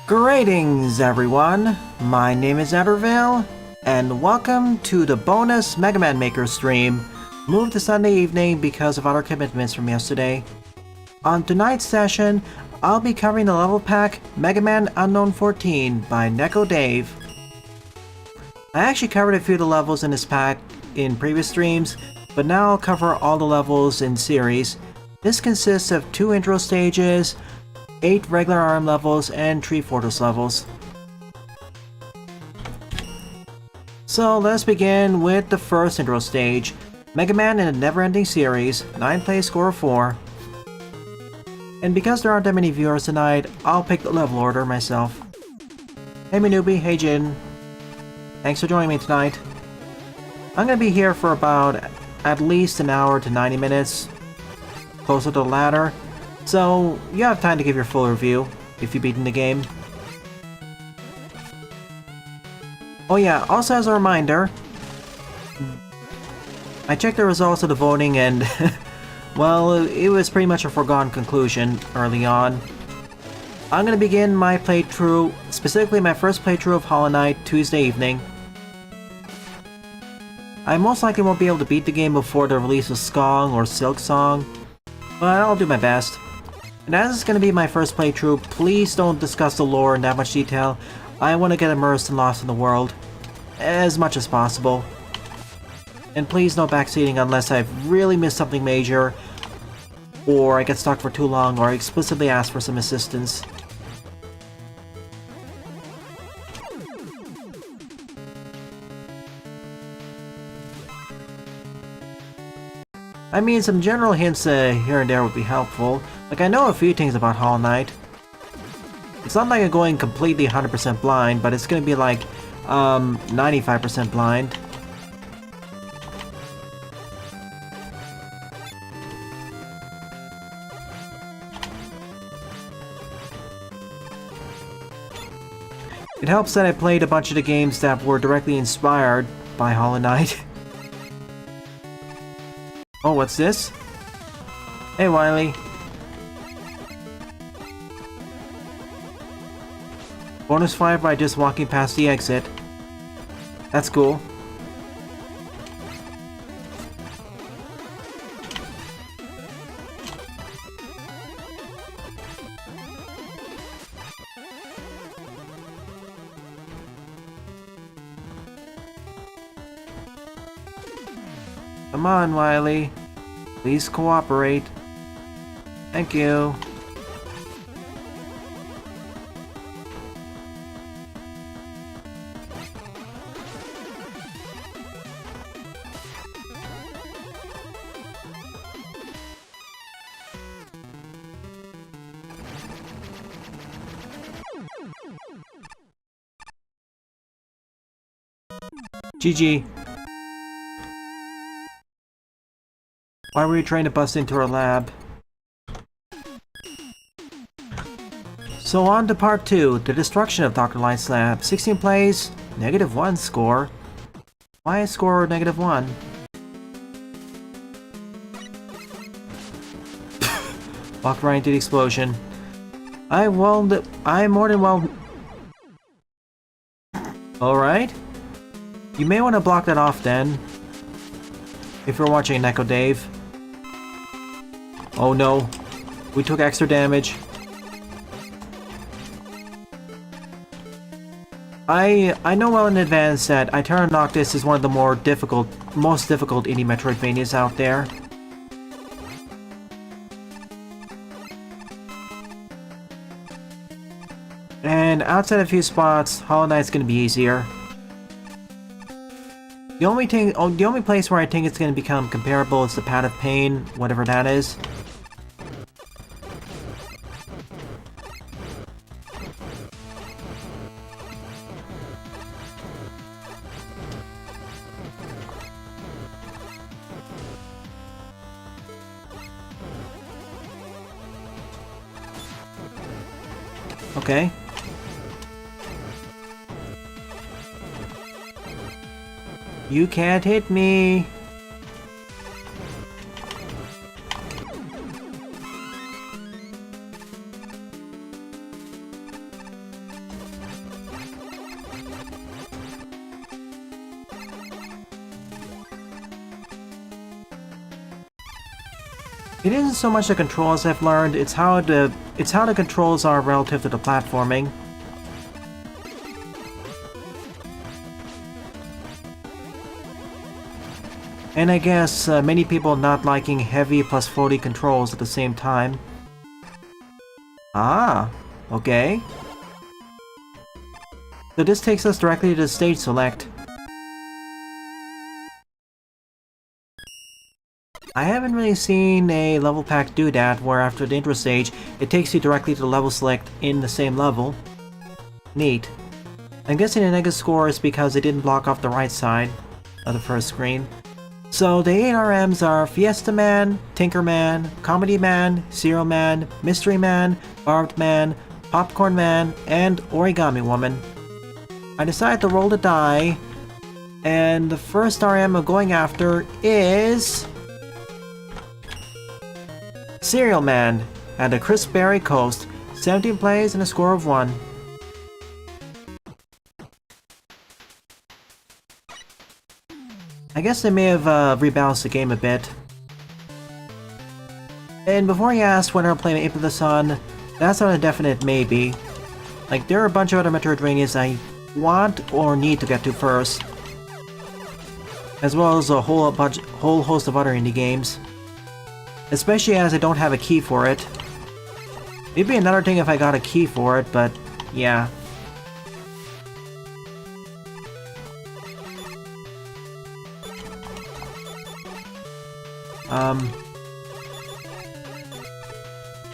Greetings everyone, my name is Etterville, and welcome to the bonus Mega Man Maker stream, moved to Sunday evening because of other commitments from yesterday. On tonight's session, I'll be covering the level pack Mega Man Unknown 14 by Neko Dave. I actually covered a few of the levels in this pack in previous streams, but now I'll cover all the levels in series. This consists of 2 intro stages, 8 regular ARM levels, and 3 Fortress levels. So let's begin with the first intro stage, Mega Man in a Never-Ending Series, 9-play score of 4. And because there aren't that many viewers tonight, I'll pick the level order myself. Hey Minubi, hey Jin. Thanks for joining me tonight. I'm gonna be here for about at least an hour to 90 minutes, closer to the latter. So, you have time to give your full review, if you've beaten the game. Oh yeah, also as a reminder, I checked the results of the voting and, well, it was pretty much a foregone conclusion early on. I'm gonna begin my playthrough, specifically my first playthrough of Hollow Knight, Tuesday evening. I most likely won't be able to beat the game before the release of Skong or Silk Song, but I'll do my best. And as it's going to be my first playthrough, please don't discuss the lore in that much detail. I want to get immersed and lost in the world as much as possible. And please no backseating unless I've really missed something major, or I get stuck for too long, or I explicitly ask for some assistance. I mean, some general hints here and there would be helpful. Like, I know a few things about Hollow Knight. It's not like I'm going completely 100% blind, but it's gonna be like, 95% blind. It helps that I played a bunch of the games that were directly inspired by Hollow Knight. Oh, what's this? Hey, Wily. Bonus 5 by just walking past the exit. That's cool. Come on, Wily. Please cooperate. Thank you. GG. Why were you trying to bust into our lab? So on to part 2, the destruction of Dr. Light's lab. 16 plays, -1 score. Why a score -1? Walked right into the explosion. I more than well... Alright. You may want to block that off then. If you're watching Neko Dave. Oh no. We took extra damage. I know well in advance that Iterra Noctis is one of the most difficult indie Metroidvanias out there. And outside a few spots, Hollow Knight's gonna be easier. The only place where I think it's gonna become comparable is the Path of Pain, whatever that is. Okay. You can't hit me! It isn't so much the controls I've learned, it's how the controls are relative to the platforming. And I guess many people not liking heavy plus floaty controls at the same time. Ah, okay. So this takes us directly to the stage select. I haven't really seen a level pack do that, where after the intro stage, it takes you directly to the level select in the same level. Neat. I'm guessing the negative score is because it didn't block off the right side of the first screen. So the 8 RMs are Fiesta Man, Tinker Man, Comedy Man, Serial Man, Mystery Man, Barbed Man, Popcorn Man, and Origami Woman. I decided to roll the die, and the first RM I'm going after is... Serial Man, at the Crisp Berry Coast, 17 plays and a score of 1. I guess they may have rebalanced the game a bit. And before you ask when I'll play Ape of the Sun, that's not a definite maybe. Like, there are a bunch of other Metroidvanias I want or need to get to first. As well as a whole host of other indie games. Especially as I don't have a key for it. It'd be another thing if I got a key for it, but yeah.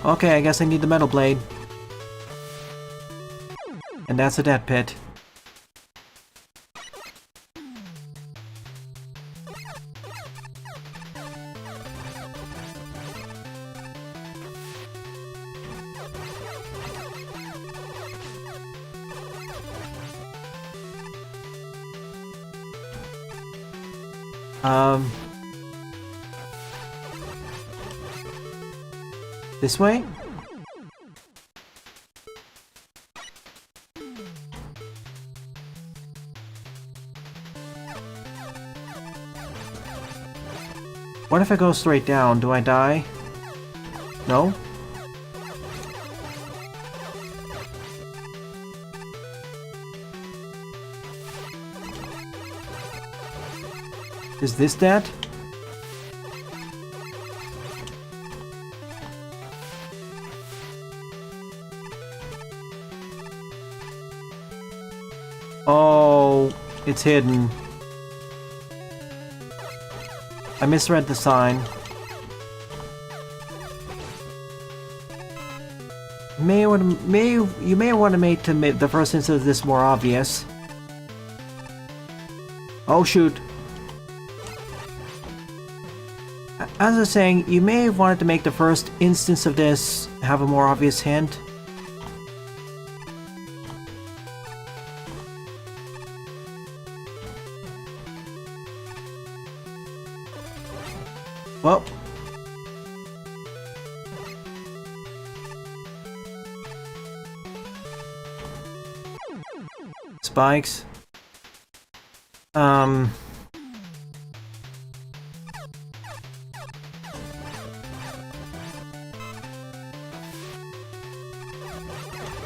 Okay, I guess I need the Metal Blade. And that's a death pit. This way? What if I go straight down? Do I die? No? Is this that? Oh, it's hidden. I misread the sign. You may want to make the first instance of this more obvious. Oh shoot. As I was saying, you may have wanted to make the first instance of this have a more obvious hint. Well. Spikes.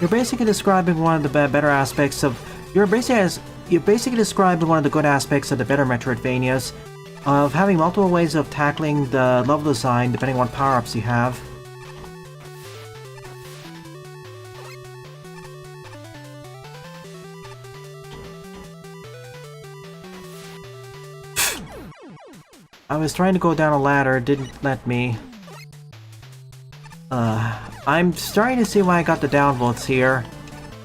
You're basically describing one of the better aspects of... You're basically describing one of the good aspects of the better Metroidvanias, of having multiple ways of tackling the level design depending on what power-ups you have. I was trying to go down a ladder, it didn't let me. I'm starting to see why I got the downvotes here.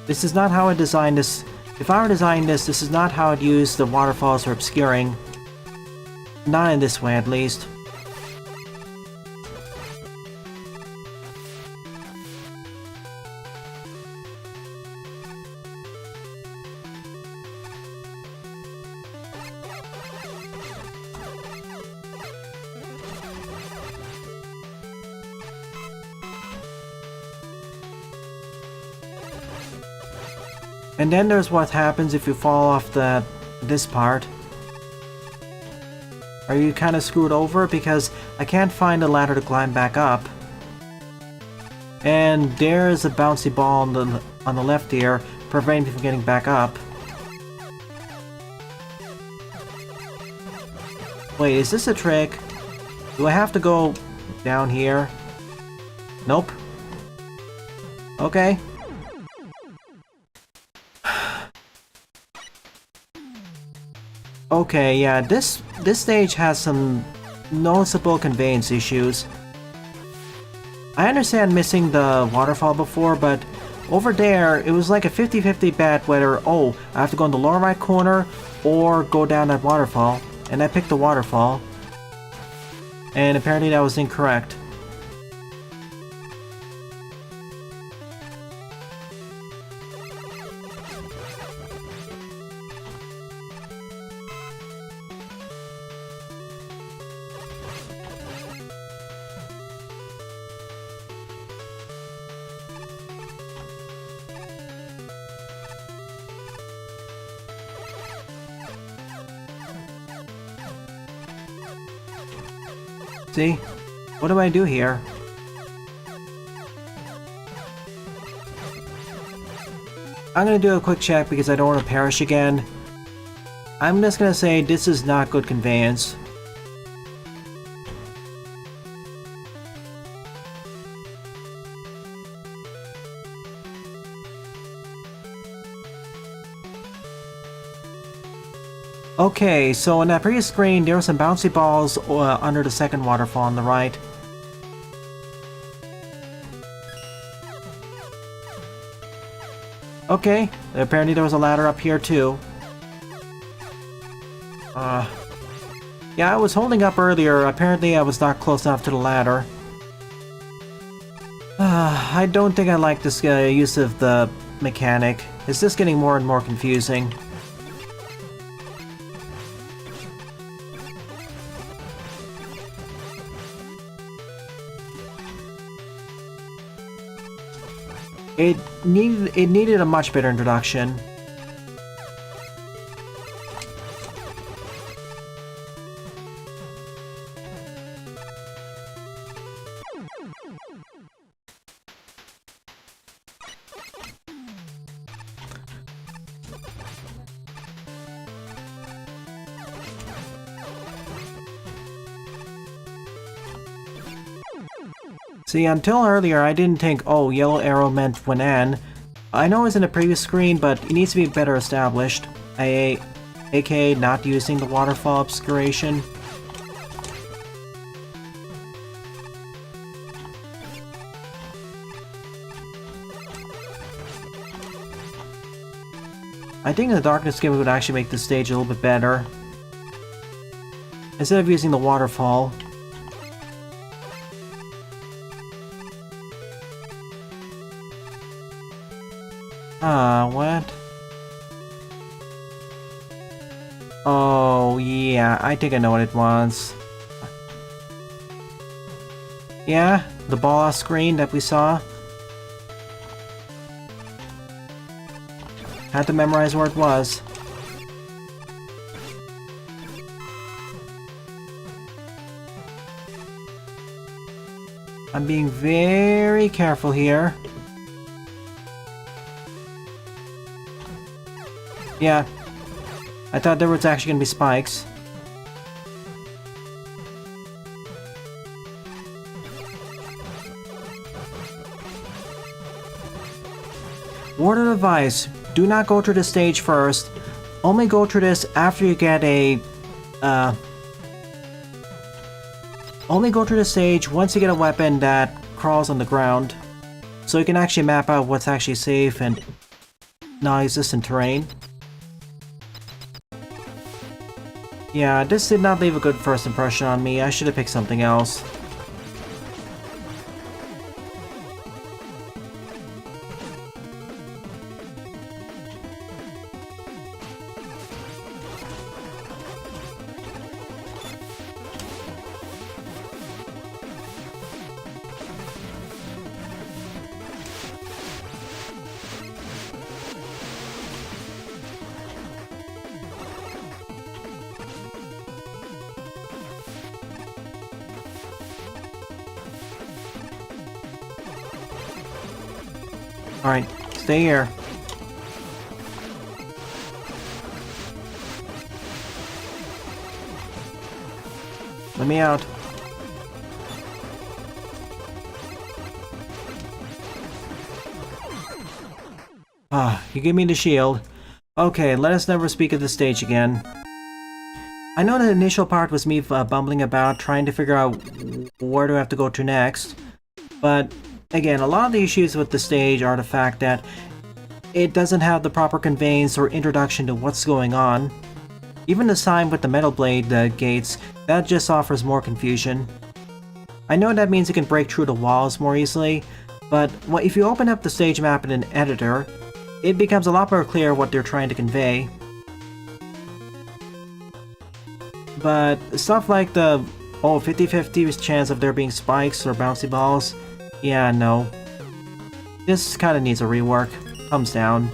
This is not how I designed this. If I were designing this, this is not how I'd use the waterfalls for obscuring. Not in this way, at least. And then there's what happens if you fall off this part. Are you kind of screwed over? Because I can't find a ladder to climb back up. And there's a bouncy ball on the left here, preventing me from getting back up. Wait, is this a trick? Do I have to go down here? Nope. Okay. Okay, yeah, this stage has some noticeable conveyance issues. I understand missing the waterfall before, but over there, it was like a 50-50 bet whether, oh, I have to go in the lower right corner or go down that waterfall. And I picked the waterfall. And apparently that was incorrect. See? What do I do here? I'm gonna do a quick check because I don't want to perish again. I'm just gonna say this is not good conveyance. Okay, so in that previous screen, there were some bouncy balls under the second waterfall on the right. Okay, apparently there was a ladder up here too. Yeah, I was holding up earlier. Apparently I was not close enough to the ladder. I don't think I like this use of the mechanic. It's just getting more and more confusing. It needed a much better introduction. See, until earlier I didn't think, oh, yellow arrow meant when N. I know it's in the previous screen, but it needs to be better established. aka not using the waterfall obscuration. I think the darkness gimmick would actually make this stage a little bit better. Instead of using the waterfall. What? Oh, yeah, I think I know what it was. Yeah, the ball off screen that we saw. Had to memorize where it was. I'm being very careful here. Yeah, I thought there was actually gonna be spikes. Word of advice, do not go through the stage first. Only go through this after you get a, only go through the stage once you get a weapon that crawls on the ground. So you can actually map out what's actually safe and non-existent terrain. Yeah, this did not leave a good first impression on me. I should have picked something else. Alright, stay here. Let me out. You give me the shield. Okay, let us never speak of the stage again. I know the initial part was me bumbling about, trying to figure out where do I have to go to next, but again, a lot of the issues with the stage are the fact that it doesn't have the proper conveyance or introduction to what's going on. Even the sign with the metal blade gates, that just offers more confusion. I know that means you can break through the walls more easily, but if you open up the stage map in an editor, it becomes a lot more clear what they're trying to convey. But stuff like the 50-50 chance of there being spikes or bouncy balls, yeah, no. This kinda needs a rework. Thumbs down.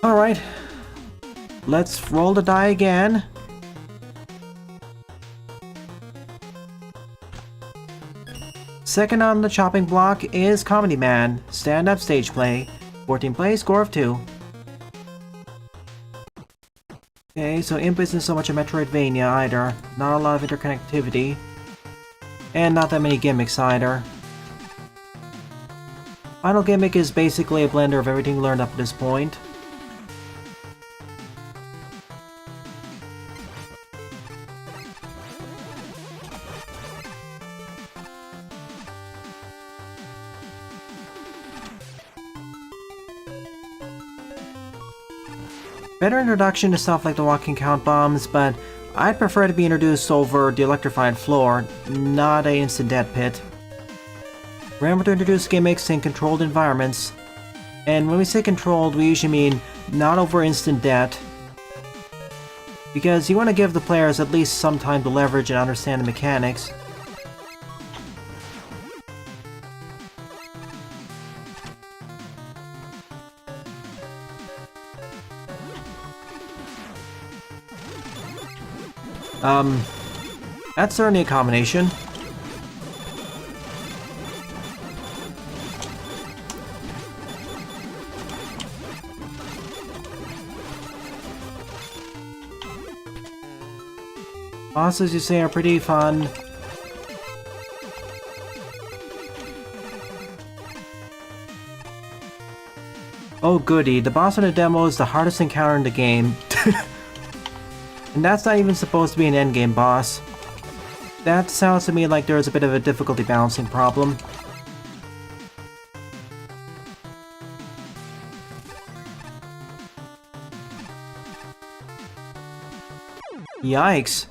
Alright. Let's roll the die again. Second on the chopping block is Comedy Man. Stand-up stage play. 14 play, score of 2. Okay, so Imp isn't so much a Metroidvania either. Not a lot of interconnectivity. And not that many gimmicks either. Final gimmick is basically a blender of everything learned up to this point. Better introduction to stuff like the walking count bombs, but I'd prefer to be introduced over the electrified floor, not a instant death pit. Remember to introduce gimmicks in controlled environments. And when we say controlled, we usually mean not over instant death. Because you want to give the players at least some time to leverage and understand the mechanics. That's certainly a combination. Bosses, you say, are pretty fun. Oh goody, the boss in the demo is the hardest encounter in the game. And that's not even supposed to be an endgame boss. That sounds to me like there's a bit of a difficulty balancing problem. Yikes.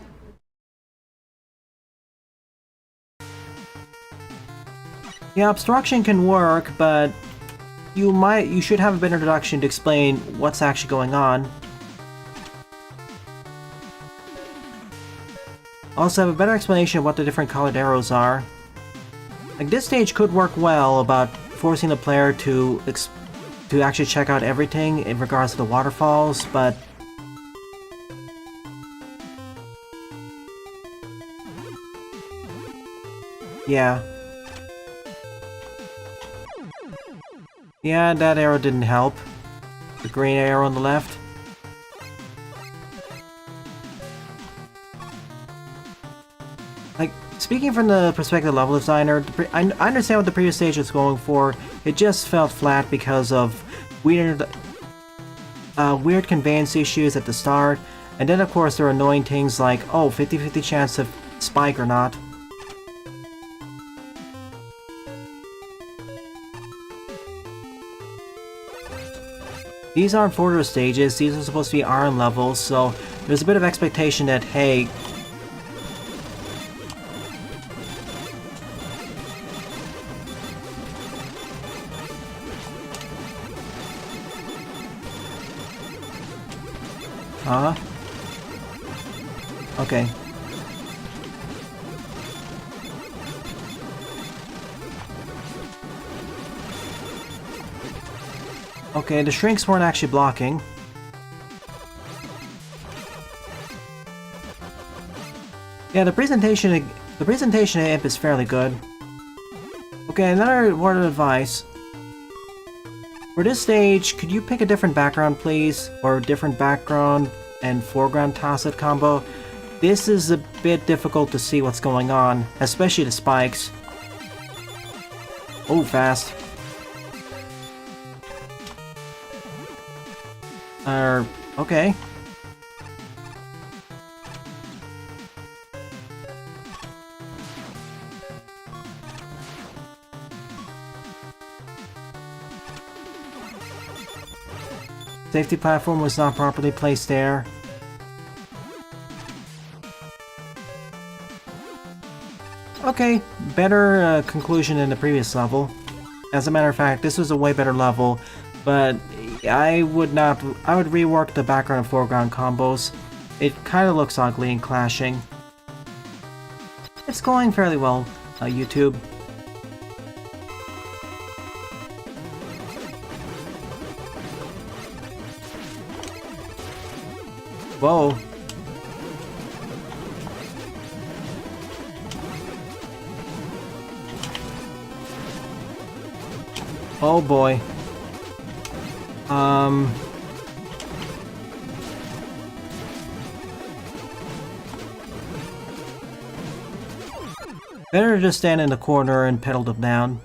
Yeah, obstruction can work, but you should have a better introduction to explain what's actually going on. Also have a better explanation of what the different colored arrows are. Like, this stage could work well about forcing the player to actually check out everything in regards to the waterfalls, but yeah. Yeah, that arrow didn't help. The green arrow on the left. Like, speaking from the perspective of level designer, I understand what the previous stage was going for. It just felt flat because of weird conveyance issues at the start, and then of course there are annoying things like, oh, 50-50 chance of spike or not. These aren't fortress stages, these are supposed to be iron levels, so there's a bit of expectation that, hey, huh? Okay. Okay, the shrinks weren't actually blocking. Yeah, the presentation of Imp is fairly good. Okay, another word of advice. For this stage, could you pick a different background, please? Or a different background and foreground tacit combo? This is a bit difficult to see what's going on, especially the spikes. Oh, fast. Okay. Safety platform was not properly placed there. Okay, better conclusion than the previous level. As a matter of fact, this was a way better level, but I would rework the background and foreground combos. It kind of looks ugly and clashing. It's going fairly well, YouTube. Whoa. Oh boy. Better just stand in the corner and pelt him down.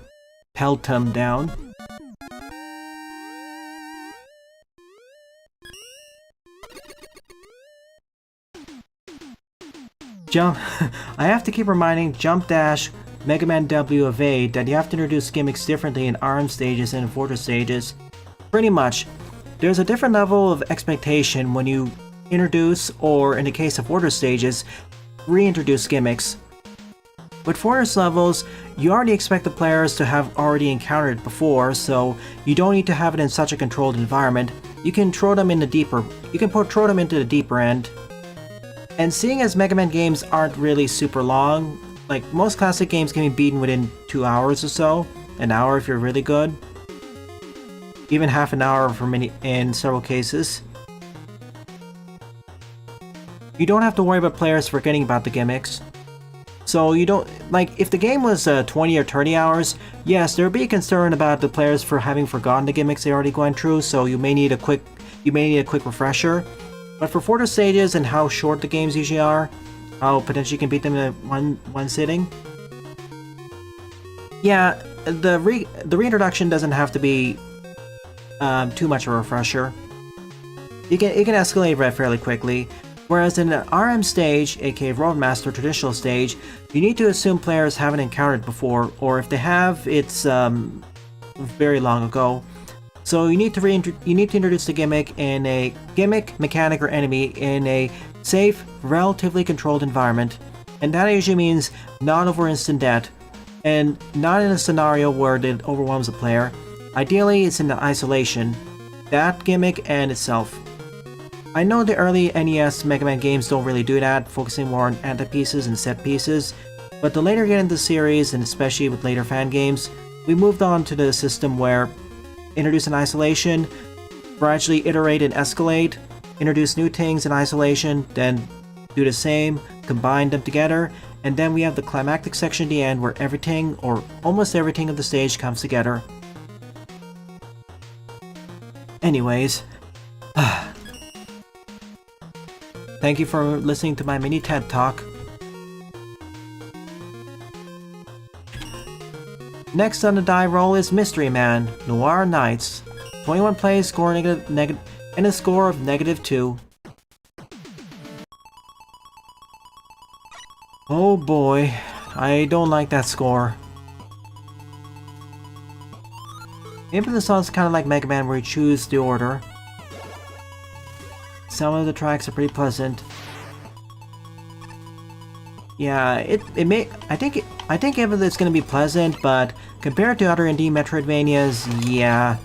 Pelt him down. Jump. I have to keep reminding Jump Dash Mega Man W of A that you have to introduce gimmicks differently in ARM stages and in Fortress stages. Pretty much. There's a different level of expectation when you introduce, or in the case of Fortress stages, reintroduce gimmicks. With Fortress levels, you already expect the players to have already encountered it before, so you don't need to have it in such a controlled environment. You can throw them in the deeper. You can throw them into the deeper end. And seeing as Mega Man games aren't really super long, like most classic games can be beaten within 2 hours or so, an hour if you're really good, even half an hour for many in several cases. You don't have to worry about players forgetting about the gimmicks. So you don't, like, if the game was 20 or 30 hours, yes, there would be a concern about the players for having forgotten the gimmicks they already gone through, so you may need a quick refresher. But for Fortress stages and how short the games usually are, how potentially you can beat them in one sitting, yeah, the reintroduction doesn't have to be too much of a refresher. It can escalate fairly quickly, whereas in an RM stage, aka Roadmaster traditional stage, you need to assume players haven't encountered before, or if they have, it's very long ago. So you need to introduce the gimmick in a gimmick, mechanic, or enemy in a safe, relatively controlled environment, and that usually means not over instant death, and not in a scenario where it overwhelms the player. Ideally, it's in the isolation, that gimmick and itself. I know the early NES Mega Man games don't really do that, focusing more on anti-pieces and set pieces, but the later you get into the series, and especially with later fan games, we moved on to the system where introduce an isolation, gradually iterate and escalate, introduce new things in isolation, then do the same, combine them together, and then we have the climactic section at the end where everything, or almost everything of the stage comes together. Anyways, thank you for listening to my mini TED Talk. Next on the die roll is Mystery Man, Noir Nights. 21 plays, score and a score of -2. Oh boy, I don't like that score. Maybe the song's kind of like Mega Man where you choose the order. Some of the tracks are pretty pleasant. Yeah, it may. I think it's gonna be pleasant, but compared to other indie Metroidvanias, yeah.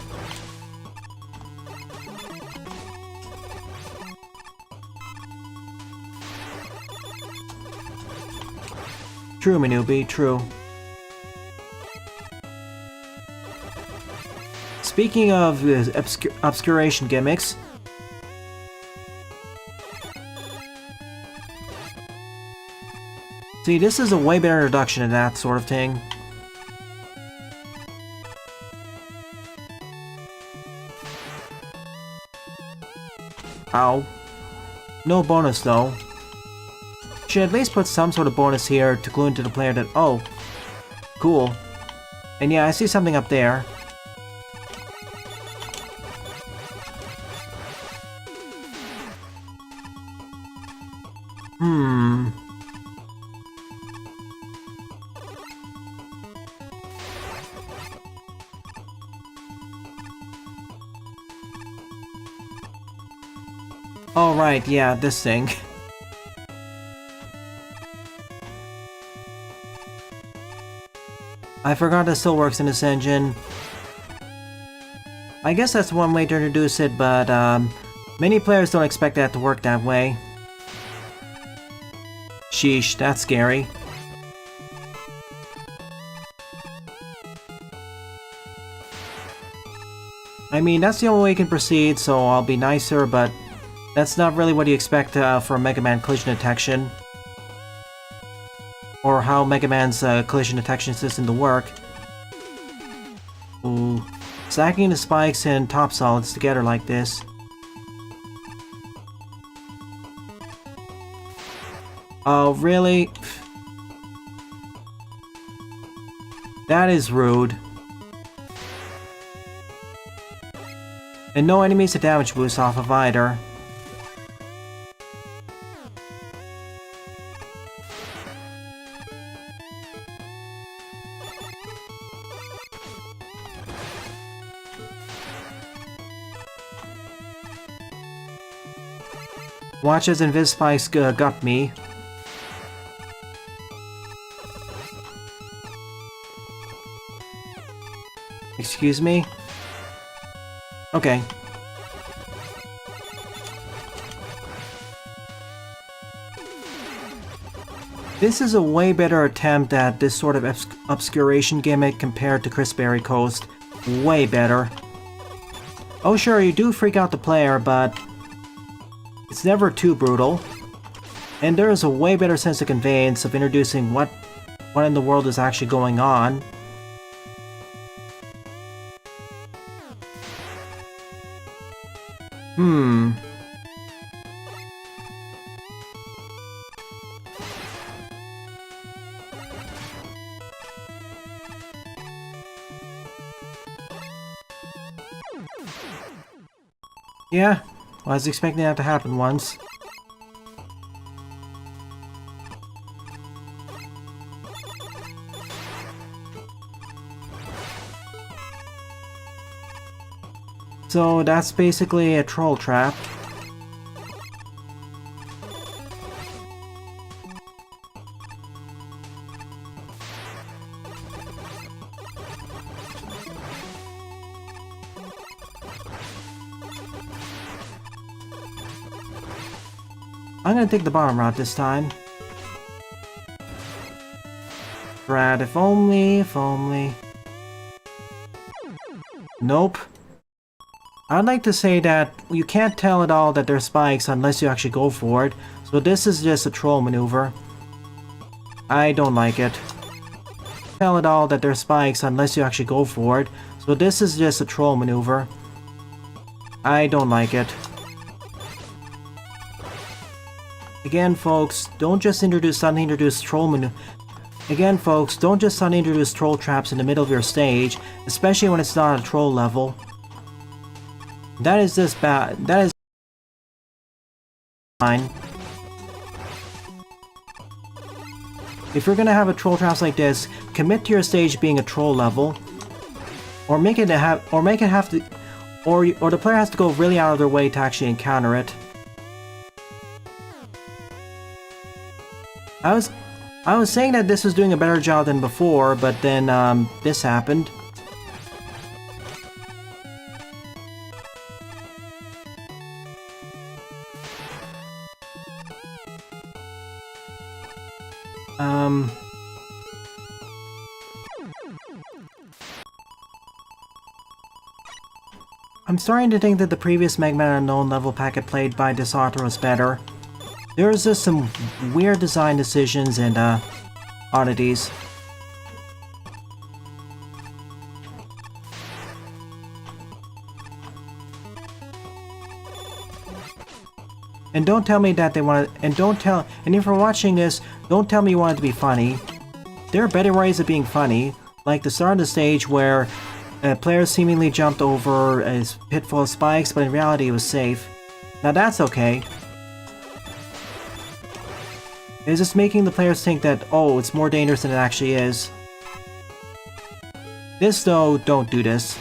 True, Minubi, true. Speaking of obscuration gimmicks, see, this is a way better introduction to that sort of thing. Ow. No bonus though. Should at least put some sort of bonus here to clue into the player that, oh, cool. And yeah, I see something up there. Oh right, yeah, this thing. I forgot it still works in this engine. I guess that's one way to introduce it, but many players don't expect that to work that way. Sheesh, that's scary. I mean, that's the only way you can proceed, so I'll be nicer, but that's not really what you expect for a Mega Man collision detection. Or how Mega Man's collision detection system to work. Ooh. Stacking the spikes and top solids together like this. Oh, really? That is rude. And no enemies to damage boost off of either. Watch as Invis Spikes got me. Excuse me? Okay. This is a way better attempt at this sort of obscuration gimmick compared to Chris Berry Coast. Way better. Oh sure, you do freak out the player, but it's never too brutal. And there is a way better sense of conveyance of introducing what in the world is actually going on. Yeah, I was expecting that to happen once. So that's basically a troll trap. I'm gonna take the bottom route this time. Brad, if only, if only. Nope. I'd like to say that you can't tell at all that they're spikes unless you actually go for it. So this is just a troll maneuver. I don't like it. Tell at all that they're spikes unless you actually go for it. So this is just a troll maneuver. I don't like it. Again, folks, don't just suddenly introduce troll maneuver. Again, folks, don't just suddenly introduce troll traps in the middle of your stage, especially when it's not a troll level. That is just bad. That is fine. If you're gonna have a troll traps like this, commit to your stage being a troll level, or make it have to, or the player has to go really out of their way to actually encounter it. I was saying that this was doing a better job than before, but then this happened. I'm starting to think that the previous Mega Man Unknown level packet played by this author was better. There's just some weird design decisions and oddities. And don't tell me that they want to, and if you're watching this, don't tell me you want it to be funny. There are better ways of being funny, like the start of the stage where players seemingly jumped over a pit full of spikes, but in reality it was safe. Now that's okay. It's just making the players think that, oh, it's more dangerous than it actually is. This, though, don't do this.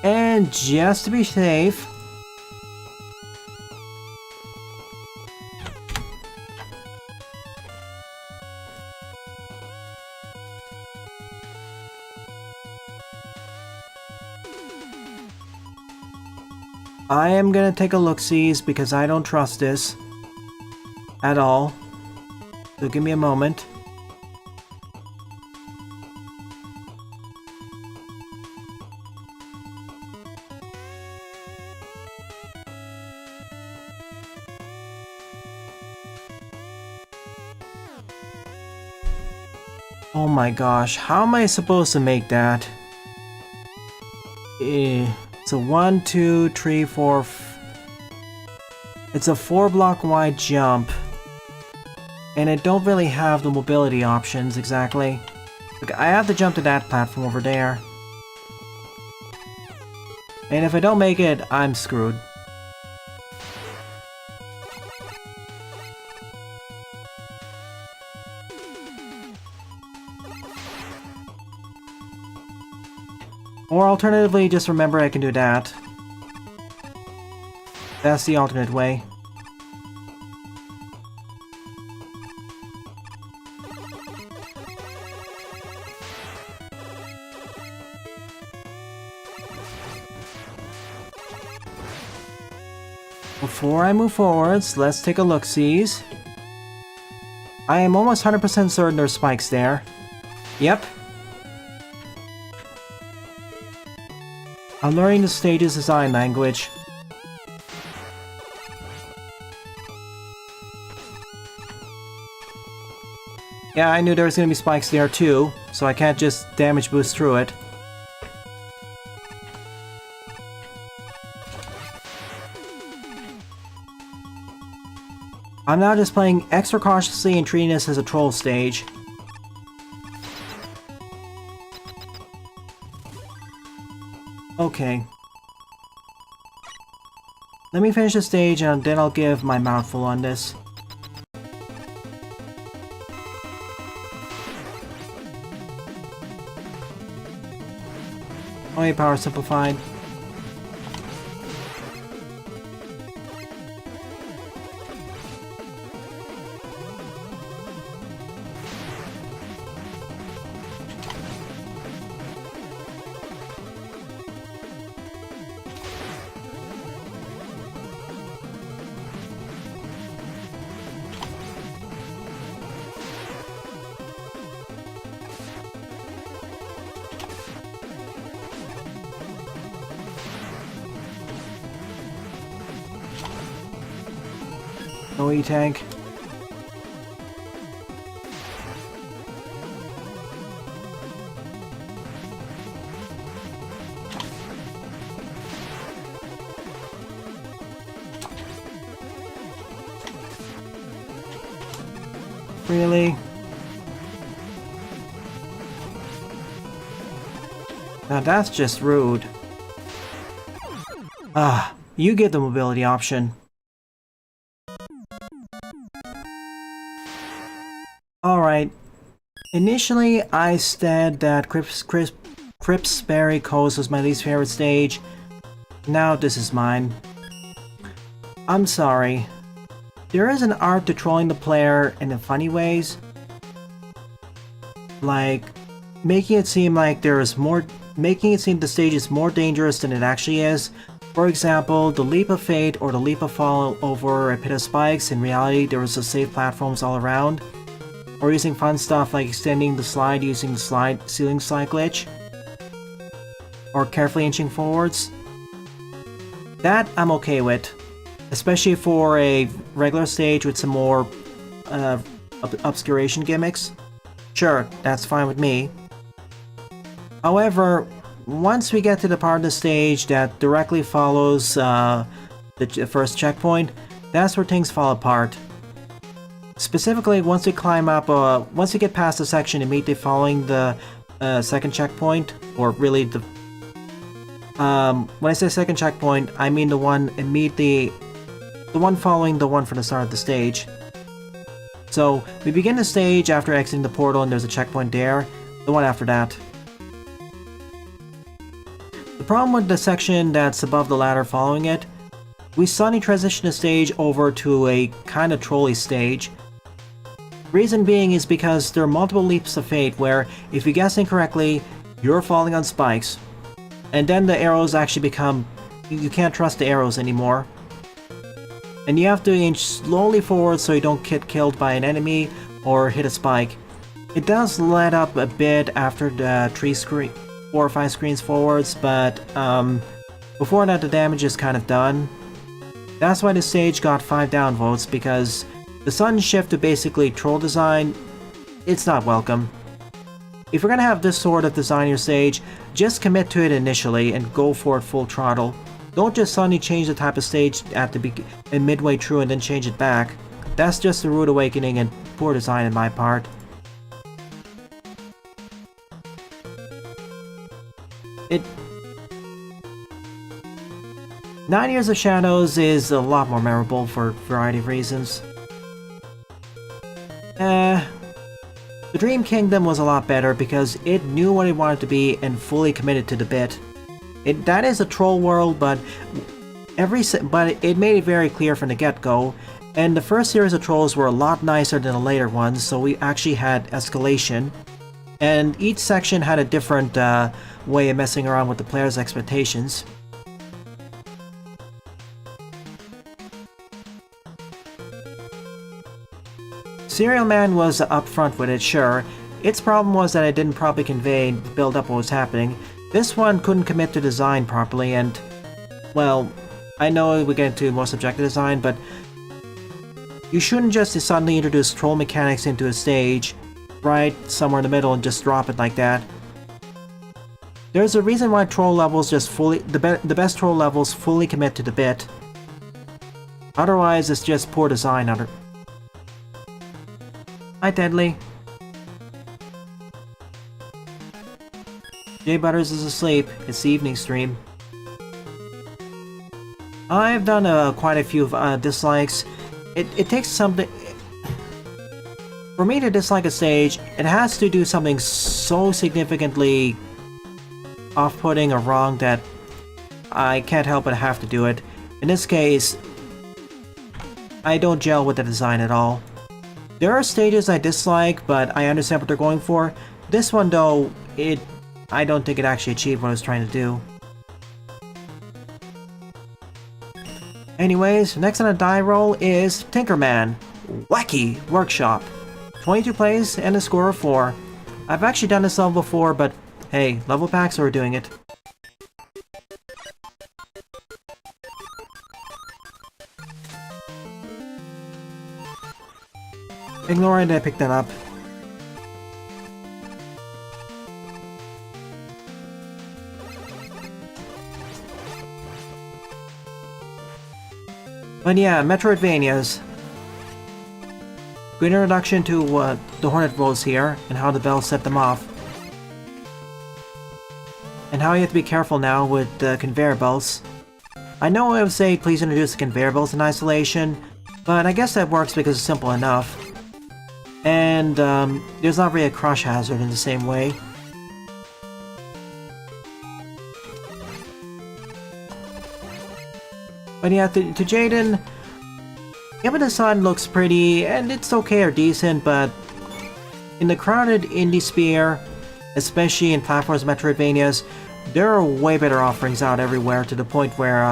And just to be safe, I am gonna take a look-sees because I don't trust this at all. So give me a moment. Oh my gosh, how am I supposed to make that? It's a 1, 2, 3, 4. It's a 4-block wide jump. And I don't really have the mobility options exactly. Look, I have to jump to that platform over there. And if I don't make it, I'm screwed. Or alternatively, just remember I can do that. That's the alternate way. Before I move forwards, let's take a look-sees. I am almost 100% certain there's spikes there. Yep. I'm learning the stage's design language. Yeah, I knew there was gonna be spikes there too, so I can't just damage boost through it. I'm now just playing extra cautiously and treating this as a troll stage. Okay. Let me finish the stage and then I'll give my mouthful on this. Only power simplified. No E-tank. Really? Now that's just rude. You get the mobility option. Alright. Initially, I said that Cripsbury Coast was my least favorite stage. Now this is mine. I'm sorry. There is an art to trolling the player in the funny ways. Like, making it seem like making it seem the stage is more dangerous than it actually is. For example, the leap of fate or the leap of fall over a pit of spikes. In reality, there was a safe platforms all around. Or using fun stuff like extending the slide using the ceiling slide glitch. Or carefully inching forwards. That I'm okay with. Especially for a regular stage with some more obscuration gimmicks. Sure, that's fine with me. However, once we get to the part of the stage that directly follows the first checkpoint, that's where things fall apart. Specifically, once we climb up, once we get past the section immediately following the second checkpoint, or really the... when I say second checkpoint, I mean the one immediately... the one following the one from the start of the stage. So, we begin the stage after exiting the portal and there's a checkpoint there, the one after that. The problem with the section that's above the ladder following it, we suddenly transition the stage over to a kind of trolley stage. Reason being is because there are multiple leaps of fate where, if you guess incorrectly, you're falling on spikes. And then the arrows actually become... you can't trust the arrows anymore. And you have to inch slowly forward so you don't get killed by an enemy or hit a spike. It does let up a bit after the 4 or 5 screens forwards, but before that the damage is kind of done. That's why the stage got 5 downvotes, because the sudden shift to basically troll design, it's not welcome. If you're gonna have this sort of design your stage, just commit to it initially and go for it full throttle. Don't just suddenly change the type of stage at the and midway through and then change it back. That's just a rude awakening and poor design on my part. It... 9 Years of Shadows is a lot more memorable for a variety of reasons. The Dream Kingdom was a lot better because it knew what it wanted to be and fully committed to the bit. That is a troll world, but it made it very clear from the get-go, and the first series of trolls were a lot nicer than the later ones, so we actually had escalation. And each section had a different way of messing around with the player's expectations. Serial Man was upfront with it, sure. Its problem was that it didn't properly convey and build up what was happening. This one couldn't commit to design properly, and... well, I know we get into more subjective design, but... you shouldn't just suddenly introduce troll mechanics into a stage, right somewhere in the middle, and just drop it like that. There's a reason why troll levels just fully... the best troll levels fully commit to the bit. Otherwise, it's just poor design Hi, Deadly. Jay Butters is asleep. It's the evening stream. I've done quite a few dislikes. It takes something... For me to dislike a stage, it has to do something so significantly off-putting or wrong that I can't help but have to do it. In this case, I don't gel with the design at all. There are stages I dislike, but I understand what they're going for. This one though, I don't think it actually achieved what I was trying to do. Anyways, next on the die roll is Tinkerman Wacky Workshop. 22 plays and a score of 4. I've actually done this level before, but hey, level packs are doing it. Ignoring that I picked that up. But yeah, Metroidvanias. Good introduction to the Hornet rolls here, and how the bells set them off. And how you have to be careful now with the conveyor belts. I know I would say please introduce the conveyor belts in isolation, but I guess that works because it's simple enough. And there's not really a crush hazard in the same way. But yeah, to Jaden, Given the Sun looks pretty, and it's okay or decent, but in the crowded indie sphere, especially in platforms Metroidvanias, there are way better offerings out everywhere to the point where,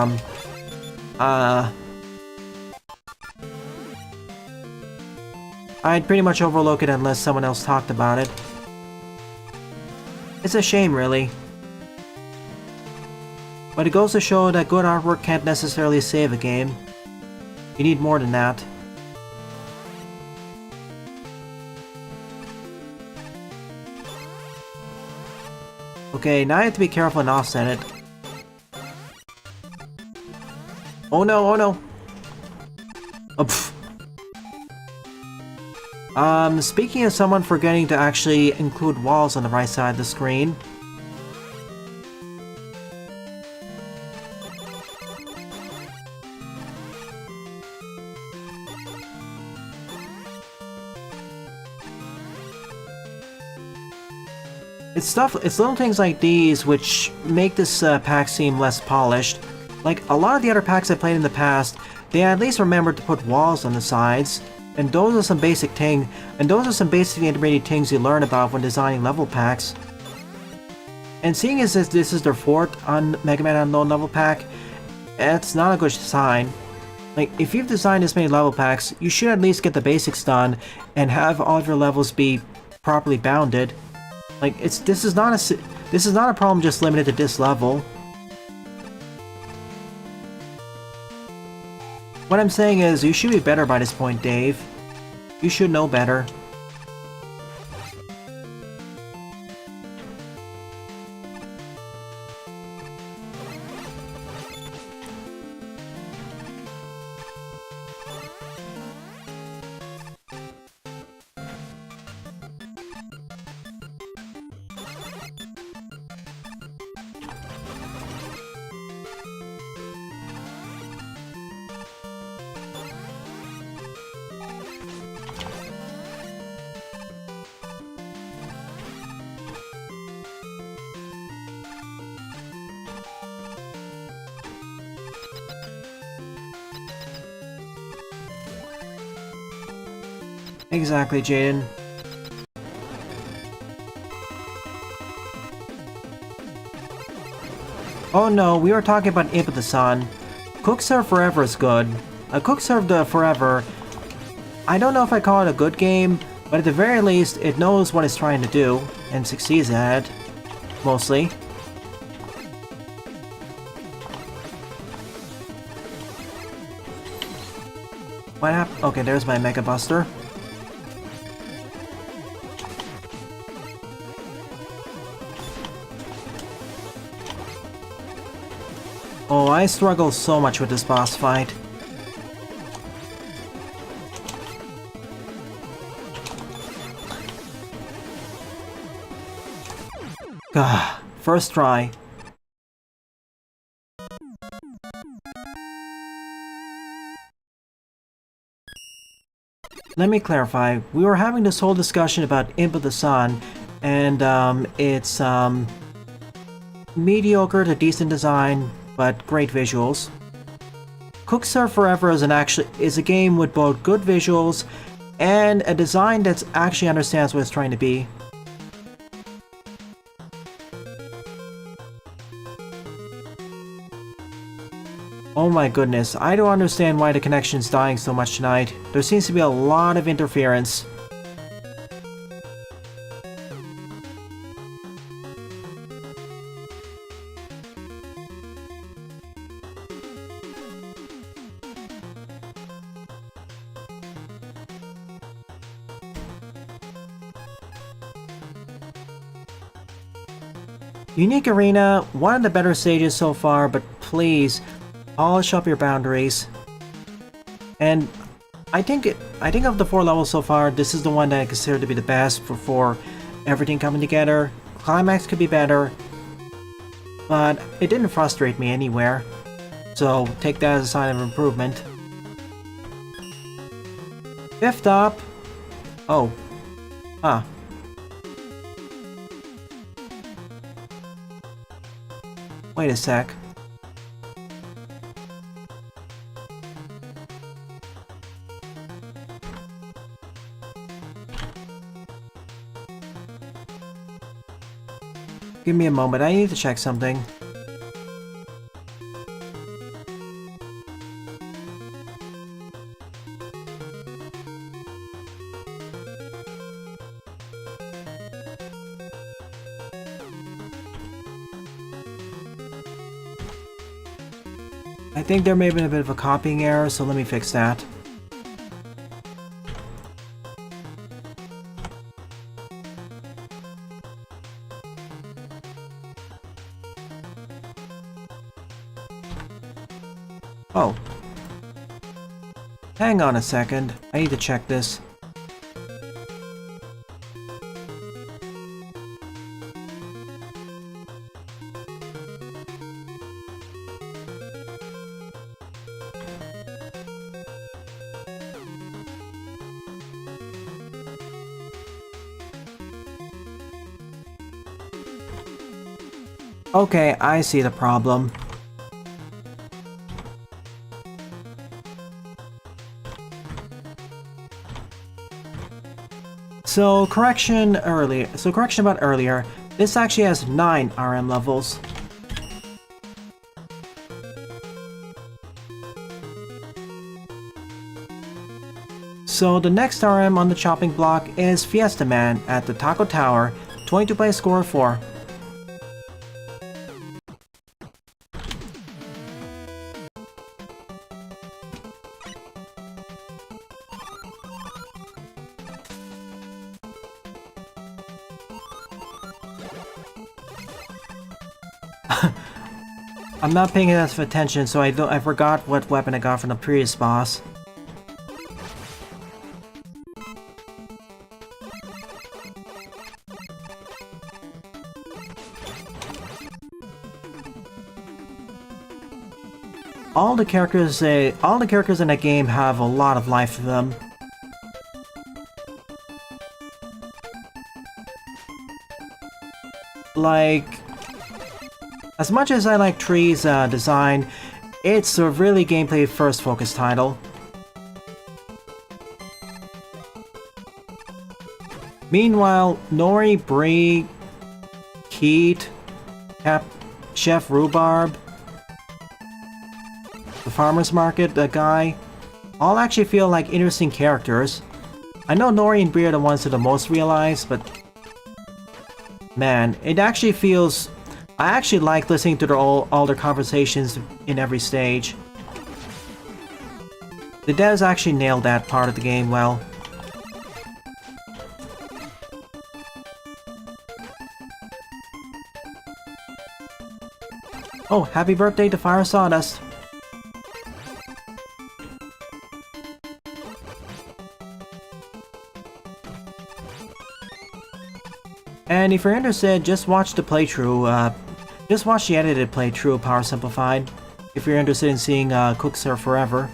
I'd pretty much overlook it unless someone else talked about it. It's a shame, really. But it goes to show that good artwork can't necessarily save a game. You need more than that. Okay, now I have to be careful and offset it. Oh no, oh no! Oh, pfft. Speaking of someone forgetting to actually include walls on the right side of the screen. It's little things like these which make this pack seem less polished. Like, a lot of the other packs I played in the past, they at least remembered to put walls on the sides. And those are some basic intermediate things you learn about when designing level packs. And seeing as this is their fourth on Mega Man Unknown level pack, it's not a good sign. Like, if you've designed this many level packs, you should at least get the basics done and have all of your levels be properly bounded. Like, this is not a problem just limited to this level. What I'm saying is, you should be better by this point, Dave. You should know better. Exactly, Jaden. Oh no, we were talking about Imp of the Sun. Cook Serve Forever is good. Cook Serve Forever, I don't know if I call it a good game, but at the very least, it knows what it's trying to do, and succeeds at it. Mostly. What happened? Okay, there's my Mega Buster. Oh, I struggle so much with this boss fight. Gah, first try. Let me clarify. We were having this whole discussion about Imp of the Sun, and it's mediocre to decent design, but great visuals. Cookserve Forever is a game with both good visuals and a design that actually understands what it's trying to be. Oh my goodness, I don't understand why the connection's dying so much tonight. There seems to be a lot of interference. Unique Arena, one of the better stages so far, but please, polish up your boundaries. And I think of the 4 levels so far, this is the one that I consider to be the best for everything coming together. Climax could be better, but it didn't frustrate me anywhere. So take that as a sign of improvement. Fifth up. Oh. Huh. Wait a sec. Give me a moment, I need to check something. I think there may have been a bit of a copying error, so let me fix that. Oh. Hang on a second. I need to check this. Okay, I see the problem. So correction about earlier, this actually has 9 RM levels. So the next RM on the chopping block is Fiesta Man at the Taco Tower, 22 play score of 4. I'm not paying enough attention, so I forgot what weapon I got from the previous boss. All the characters in that game have a lot of life to them. Like, as much as I like Tree's design, it's a really gameplay first focused title. Meanwhile, Nori, Bree, Keat, Chef Rhubarb, the farmer's market guy, all actually feel like interesting characters. I know Nori and Bree are the ones that are the most realized, but man, it actually feels... I actually like listening to all their conversations in every stage. The devs actually nailed that part of the game well. Oh, happy birthday to Fire Sawdust! And if you're interested, just watch the playthrough, just watch the edited playthrough of Power Simplified, if you're interested in seeing Quick Serve Forever.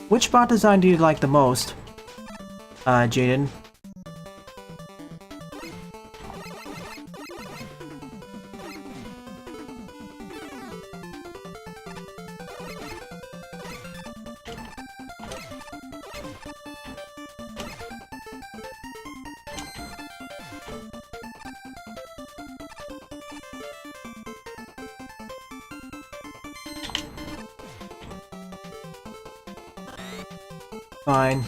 Which bot design do you like the most, Jaden? Fine.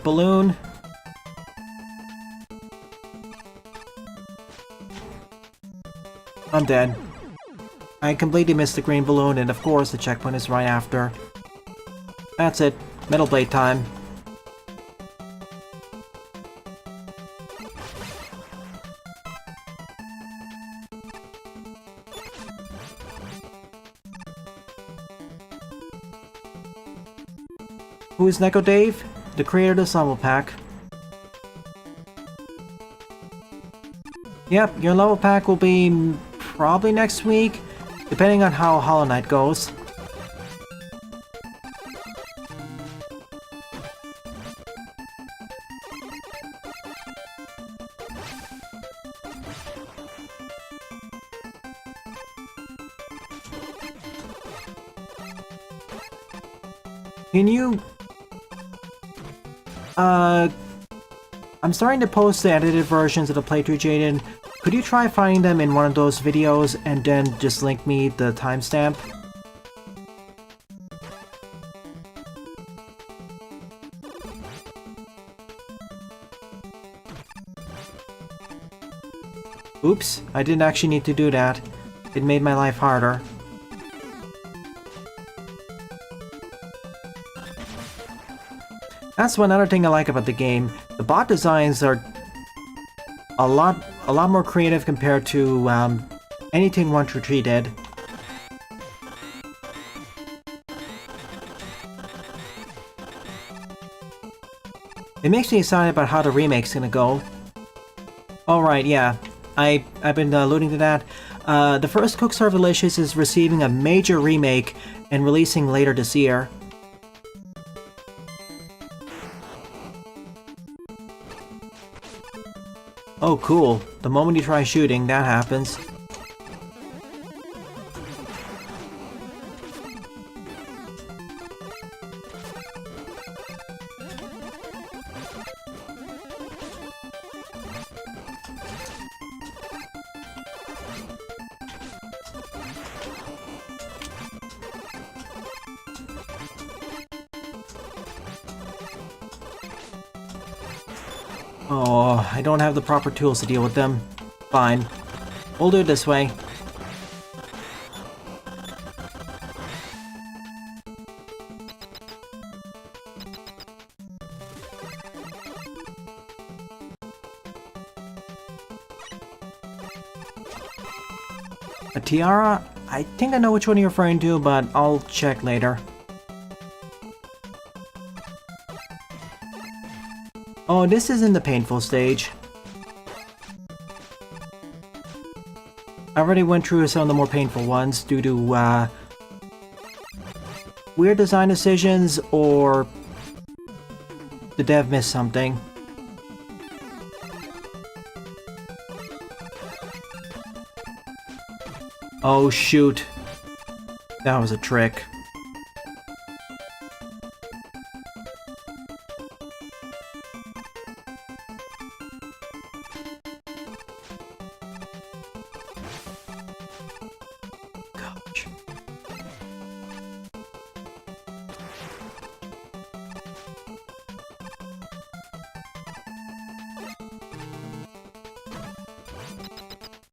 Balloon. I'm dead. I completely missed the green balloon, and of course the checkpoint is right after. That's it. Metal Blade time. Who is Neko Dave? The creator of the level pack. Yep, your level pack will be probably next week, depending on how Hollow Knight goes. Can you... I'm starting to post the edited versions of the playthrough, Jaden. Could you try finding them in one of those videos and then just link me the timestamp? Oops, I didn't actually need to do that. It made my life harder. That's one other thing I like about the game. The bot designs are a lot more creative compared to anything 1-3 did. It makes me excited about how the remake's gonna go. Alright, yeah. I've been alluding to that. The first Quick Serve Delicious is receiving a major remake and releasing later this year. Oh, cool. The moment you try shooting, that happens. Oh, I don't have the proper tools to deal with them. Fine. We'll do it this way. A tiara? I think I know which one you're referring to, but I'll check later. Oh, this isn't the painful stage. I already went through some of the more painful ones due to, weird design decisions or the dev missed something. Oh shoot. That was a trick. Gosh.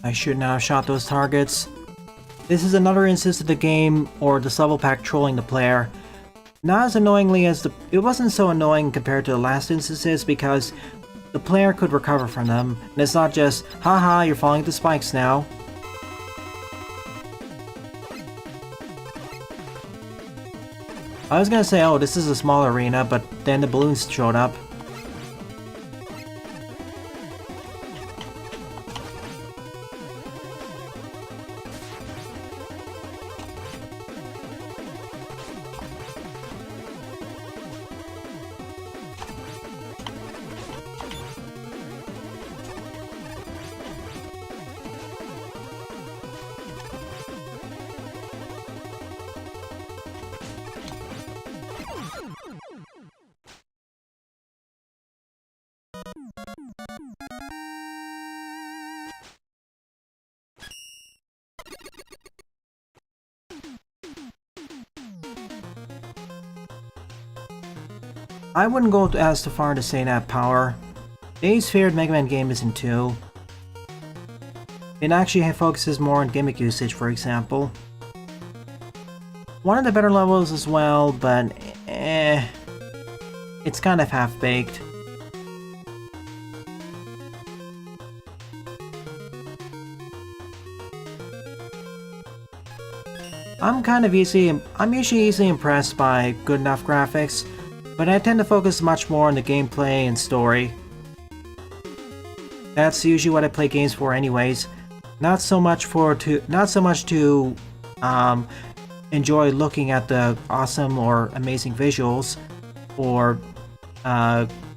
I should not have shot those targets. This is another instance of the game, or the level pack trolling the player. Not as annoyingly as it wasn't so annoying compared to the last instances because the player could recover from them, and it's not just, haha, you're falling into spikes now. I was gonna say, oh, this is a small arena, but then the balloons showed up. I wouldn't go as far to say that Power. Dave's favorite Mega Man game isn't 2. It actually focuses more on gimmick usage, for example. One of the better levels as well, but it's kind of half-baked. I'm usually easily impressed by good enough graphics, but I tend to focus much more on the gameplay and story. That's usually what I play games for anyways. Not so much to enjoy looking at the awesome or amazing visuals or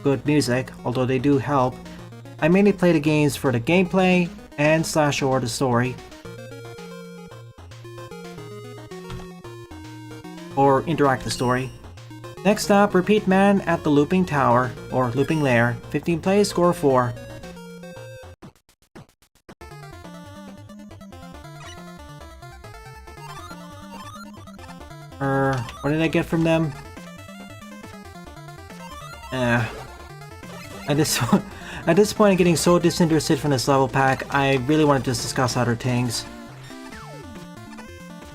good music, although they do help. I mainly play the games for the gameplay and / or the story. Or interact the story. Next up, Repeat Man at the Looping Tower, or Looping Lair. 15 plays, score 4. What did I get from them? At this point, I'm getting so disinterested from this level pack, I really want to just discuss other things.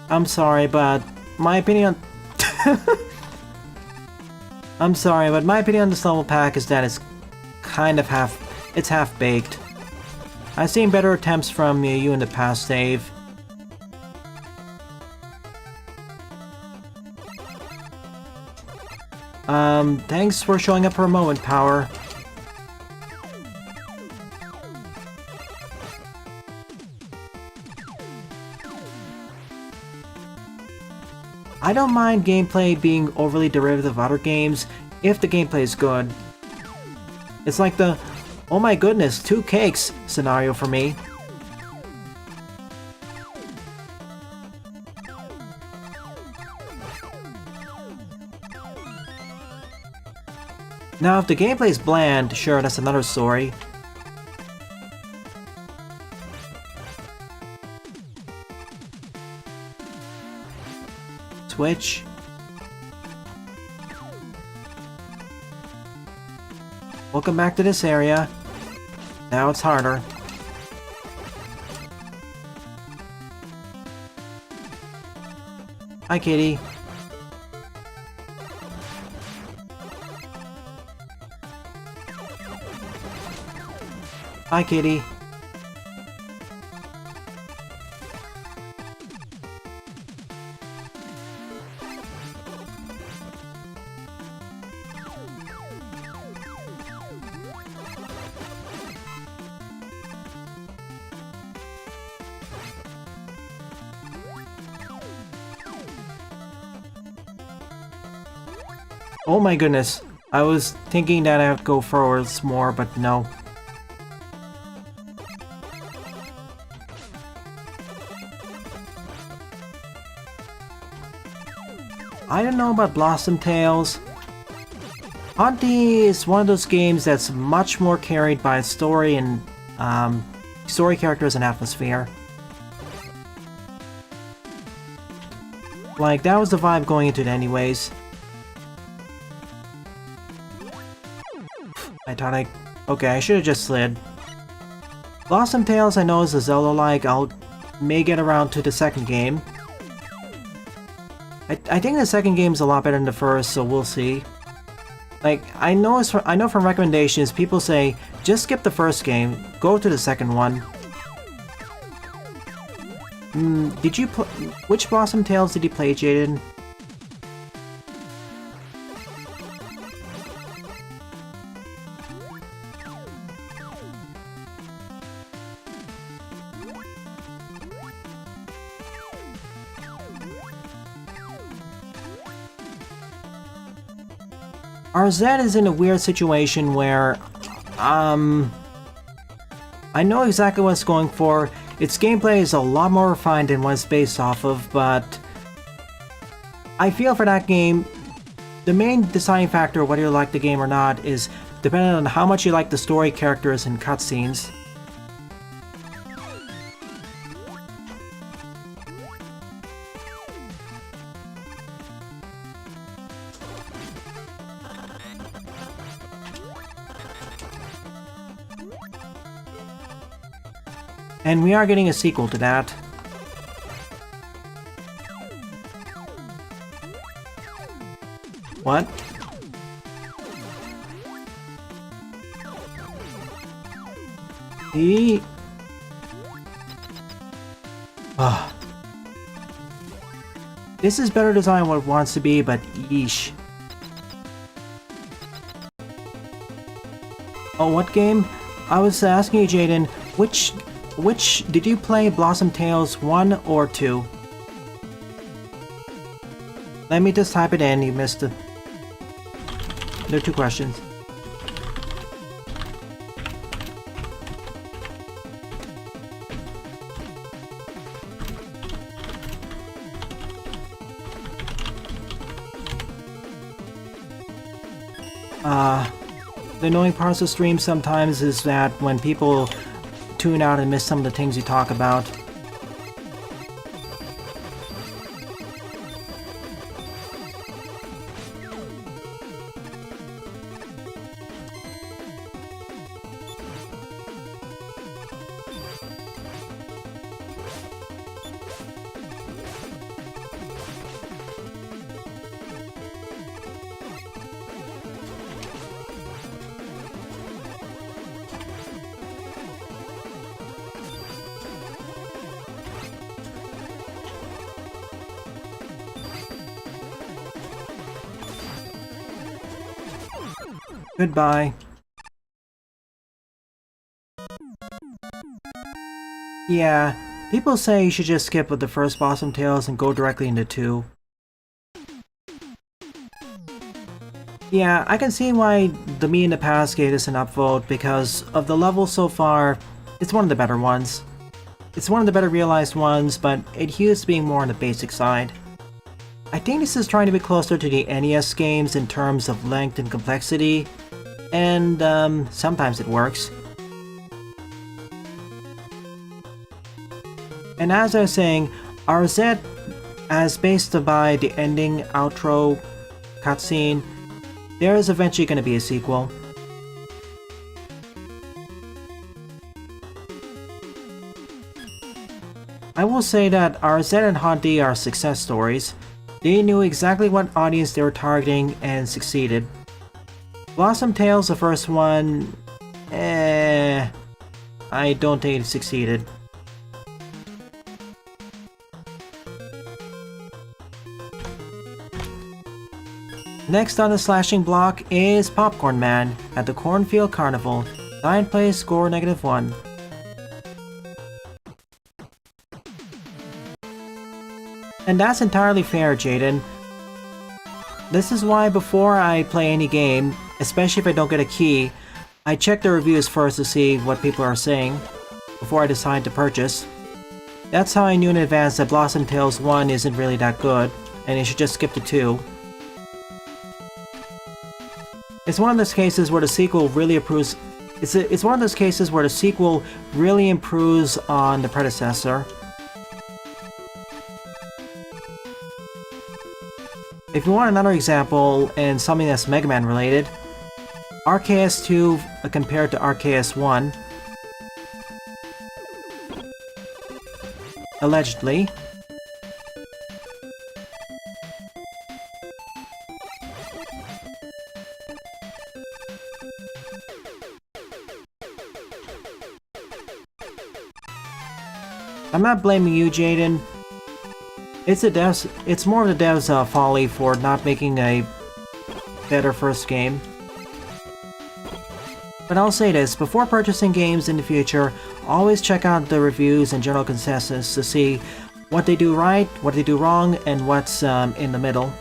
I'm sorry, but my opinion I'm sorry, but my opinion on this level pack is that it's kind of half-baked. I've seen better attempts from you in the past, Dave. Thanks for showing up for a moment, Power. I don't mind gameplay being overly derivative of other games if the gameplay is good. It's like the, oh my goodness, 2 cakes scenario for me. Now, if the gameplay is bland, sure, that's another story. Switch. Welcome back to this area. Now it's harder. Hi, kitty. Hi, kitty. Oh my goodness. I was thinking that I would go forwards more, but no. I don't know about Blossom Tales. Auntie is one of those games that's much more carried by story and story characters and atmosphere. Like, that was the vibe going into it anyways. Okay, I should have just slid. Blossom Tales I know is a Zelda-like. May get around to the second game. I think the second game is a lot better than the first, so we'll see. Like, I know from recommendations, people say, just skip the first game, go to the second one. Which Blossom Tales did you play, Jaden? RZ is in a weird situation where, I know exactly what it's going for. Its gameplay is a lot more refined than what it's based off of, but I feel for that game, the main deciding factor whether you like the game or not is dependent on how much you like the story, characters, and cutscenes. And we are getting a sequel to that. What? The... This is better design than what it wants to be, but yeesh. Oh, what game? I was asking you, Jaden, which did you play Blossom Tales 1 or 2? Let me just type it in, you missed it. There are 2 questions. The annoying parts of stream sometimes is that when people tune out and miss some of the things you talk about. Goodbye. Yeah, people say you should just skip with the first Blossom Tales and go directly into 2. Yeah, I can see why the Me in the Past gave this an upvote, because of the level so far, it's one of the better ones. It's one of the better realized ones, but it hews being more on the basic side. I think this is trying to be closer to the NES games in terms of length and complexity, and sometimes it works. And as I was saying, RZ, as based by the ending, outro, cutscene, there is eventually going to be a sequel. I will say that RZ and Hunty are success stories. They knew exactly what audience they were targeting and succeeded. Blossom Tales, the first one, I don't think it succeeded. Next on the slashing block is Popcorn Man at the Cornfield Carnival. 9th place, score -1. And that's entirely fair, Jaden. This is why before I play any game, especially if I don't get a key, I check the reviews first to see what people are saying before I decide to purchase. That's how I knew in advance that Blossom Tales 1 isn't really that good, and you should just skip to 2. It's one of those cases where the sequel really improves. It's one of those cases where the sequel really improves on the predecessor. If you want another example and something that's Mega Man related, RKS2 compared to RKS1. Allegedly. I'm not blaming you, Jaden. It's more of the devs' folly for not making a better first game. But I'll say this, before purchasing games in the future, always check out the reviews and general consensus to see what they do right, what they do wrong, and what's in the middle.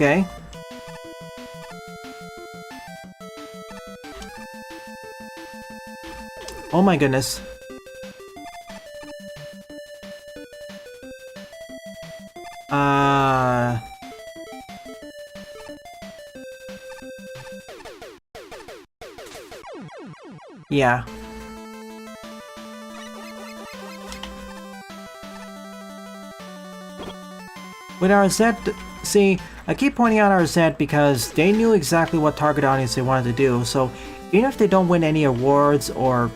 Okay. Oh my goodness. Yeah. With our Z, see, I keep pointing out our Z because they knew exactly what target audience they wanted to do, so even if they don't win any awards or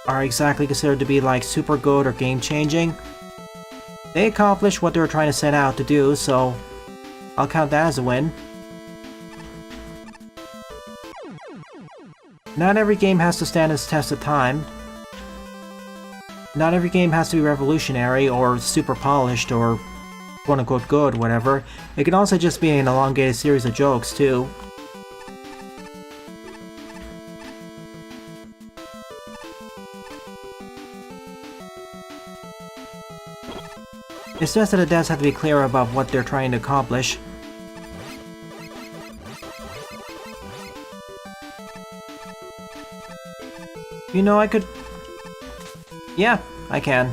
are exactly considered to be like super good or game-changing, they accomplished what they were trying to set out to do, so I'll count that as a win. Not every game has to stand its test of time. Not every game has to be revolutionary or super polished or quote-unquote good, whatever. It can also just be an elongated series of jokes, too. It's just that the devs have to be clear about what they're trying to accomplish. You know, I could... Yeah, I can.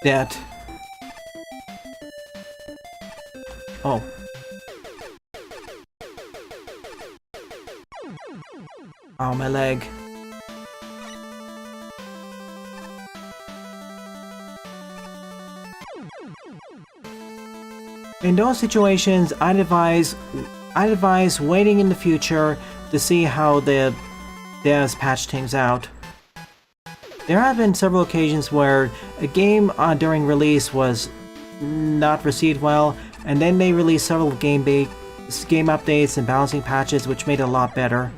That... Oh. Oh, my leg. In those situations, I'd advise waiting in the future to see how the devs patch things out. There have been several occasions where a game during release was not received well, and then they released several game updates and balancing patches which made it a lot better.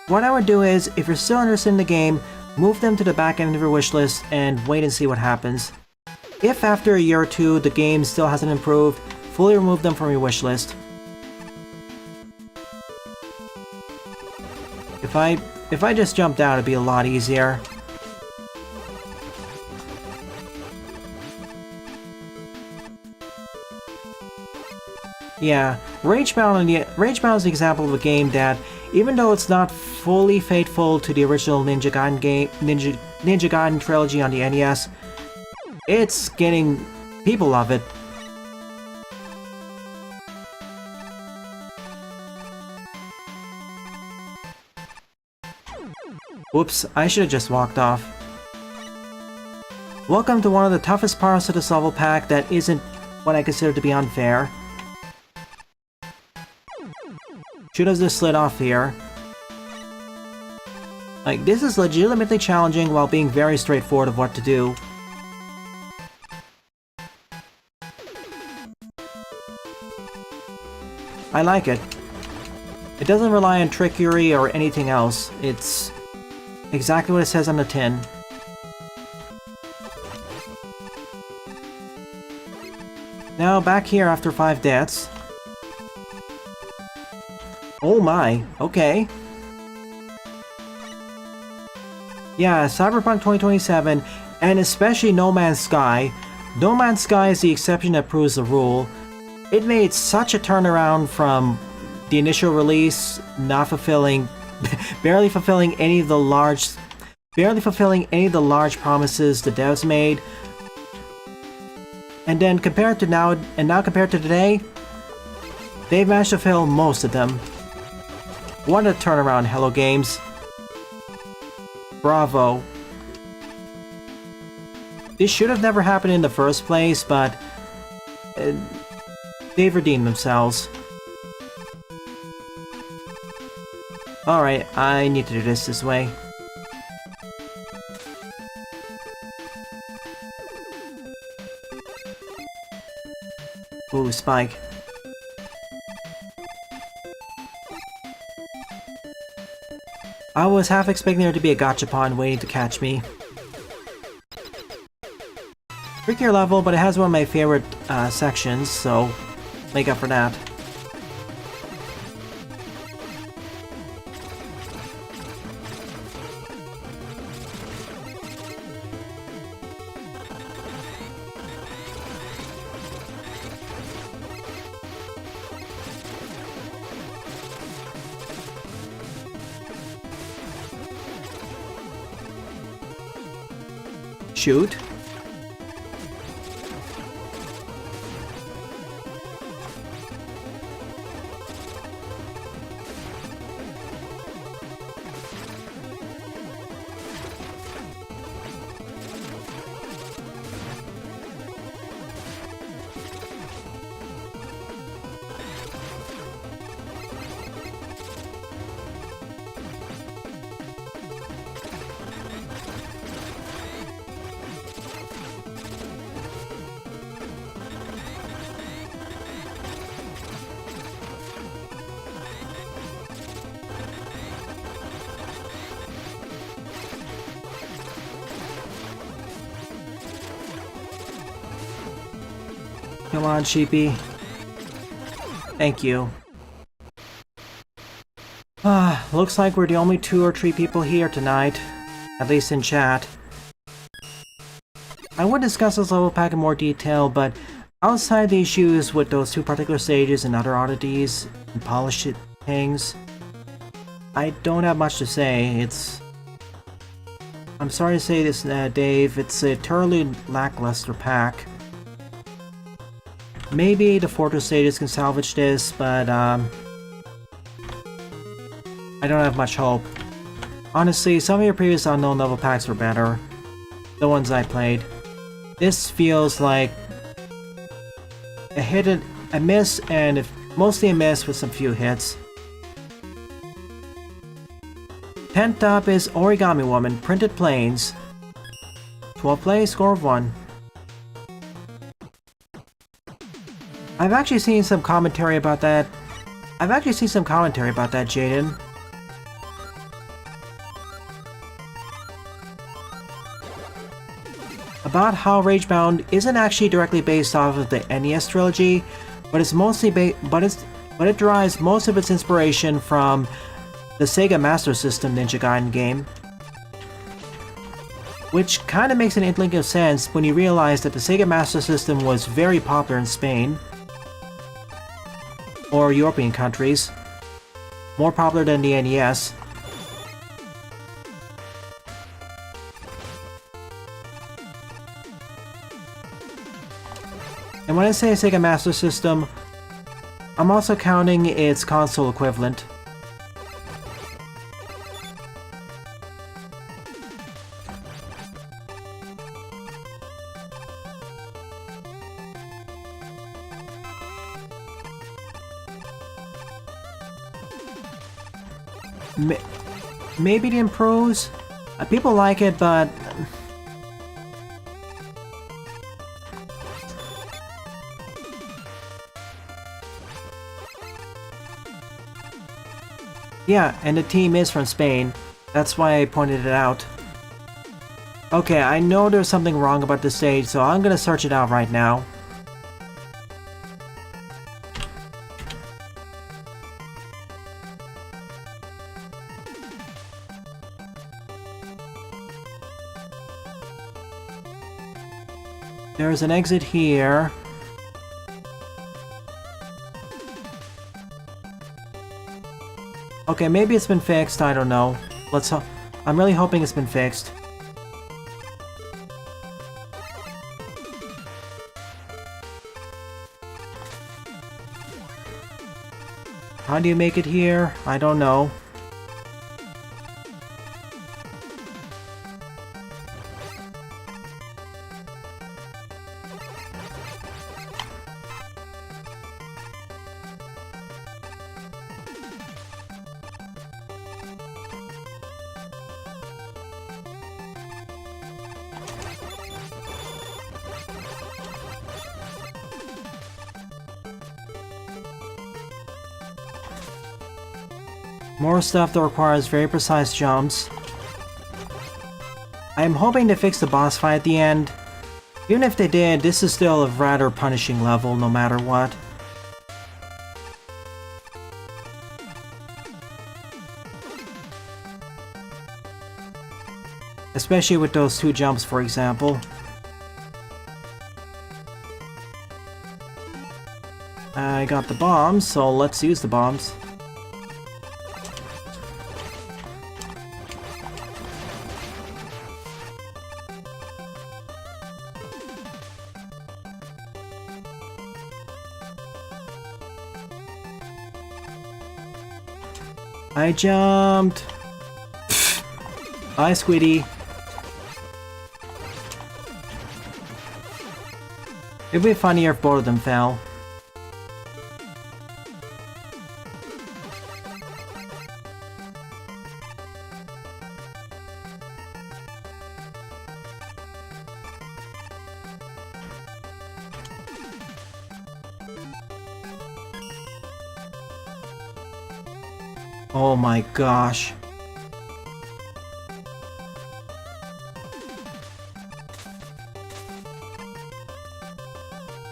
What I would do is, if you're still interested in the game, move them to the back end of your wishlist and wait and see what happens. If after a year or two the game still hasn't improved, fully remove them from your wishlist. If I just jumped out, it'd be a lot easier. Yeah, Ragebound is an example of a game that, even though it's not fully faithful to the original Ninja Gaiden trilogy on the NES, it's getting... people love it. Whoops, I should have just walked off. Welcome to one of the toughest parts of this level pack that isn't what I consider to be unfair. Should have just slid off here. Like, this is legitimately challenging while being very straightforward of what to do. I like it. It doesn't rely on trickery or anything else. It's exactly what it says on the tin. Now, back here after 5 deaths. Oh my, okay. Yeah, Cyberpunk 2027, and especially No Man's Sky. No Man's Sky is the exception that proves the rule. It made such a turnaround from the initial release, not fulfilling, barely fulfilling any of the large promises the devs made. And then compared to now, compared to today, they've managed to fulfill most of them. What a turnaround, Hello Games. Bravo. This should have never happened in the first place, but they've redeemed themselves. Alright, I need to do this way. Ooh, Spike. I was half expecting there to be a gachapon waiting to catch me. trickier level, but it has one of my favorite sections, so make up for that. Shoot. Come on, sheepy. Thank you. Looks like we're the only 2 or 3 people here tonight. At least in chat. I would discuss this level pack in more detail, but outside the issues with those 2 particular stages and other oddities and polished things, I don't have much to say. I'm sorry to say this, Dave, it's a thoroughly lackluster pack. Maybe the Fortress stages can salvage this, but I don't have much hope. Honestly, some of your previous unknown level packs were better. The ones I played. This feels like a hit and a miss, and mostly a miss with some few hits. 10th up is Origami Woman, Printed Planes. 12 plays, score of 1. I've actually seen some commentary about that. Jaden. About how Ragebound isn't actually directly based off of the NES trilogy, but it's mostly but it derives most of its inspiration from the Sega Master System Ninja Gaiden game. Which kinda makes an inkling of sense when you realize that the Sega Master System was very popular in Spain. Or European countries. More popular than the NES. And when I say Sega Master System, I'm also counting its console equivalent. Maybe it improves. People like it, but yeah, and the team is from Spain. That's why I pointed it out. Okay, I know there's something wrong about this stage, so I'm gonna search it out right now. There's an exit here. Okay, maybe it's been fixed, I don't know. I'm really hoping it's been fixed. How do you make it here? I don't know. More stuff that requires very precise jumps. I'm hoping to fix the boss fight at the end. Even if they did, this is still a rather punishing level no matter what. Especially with those 2 jumps, for example. I got the bombs, so let's use the bombs. I jumped! Bye, Squiddy. It'd be funnier if both of them fell. Oh my gosh.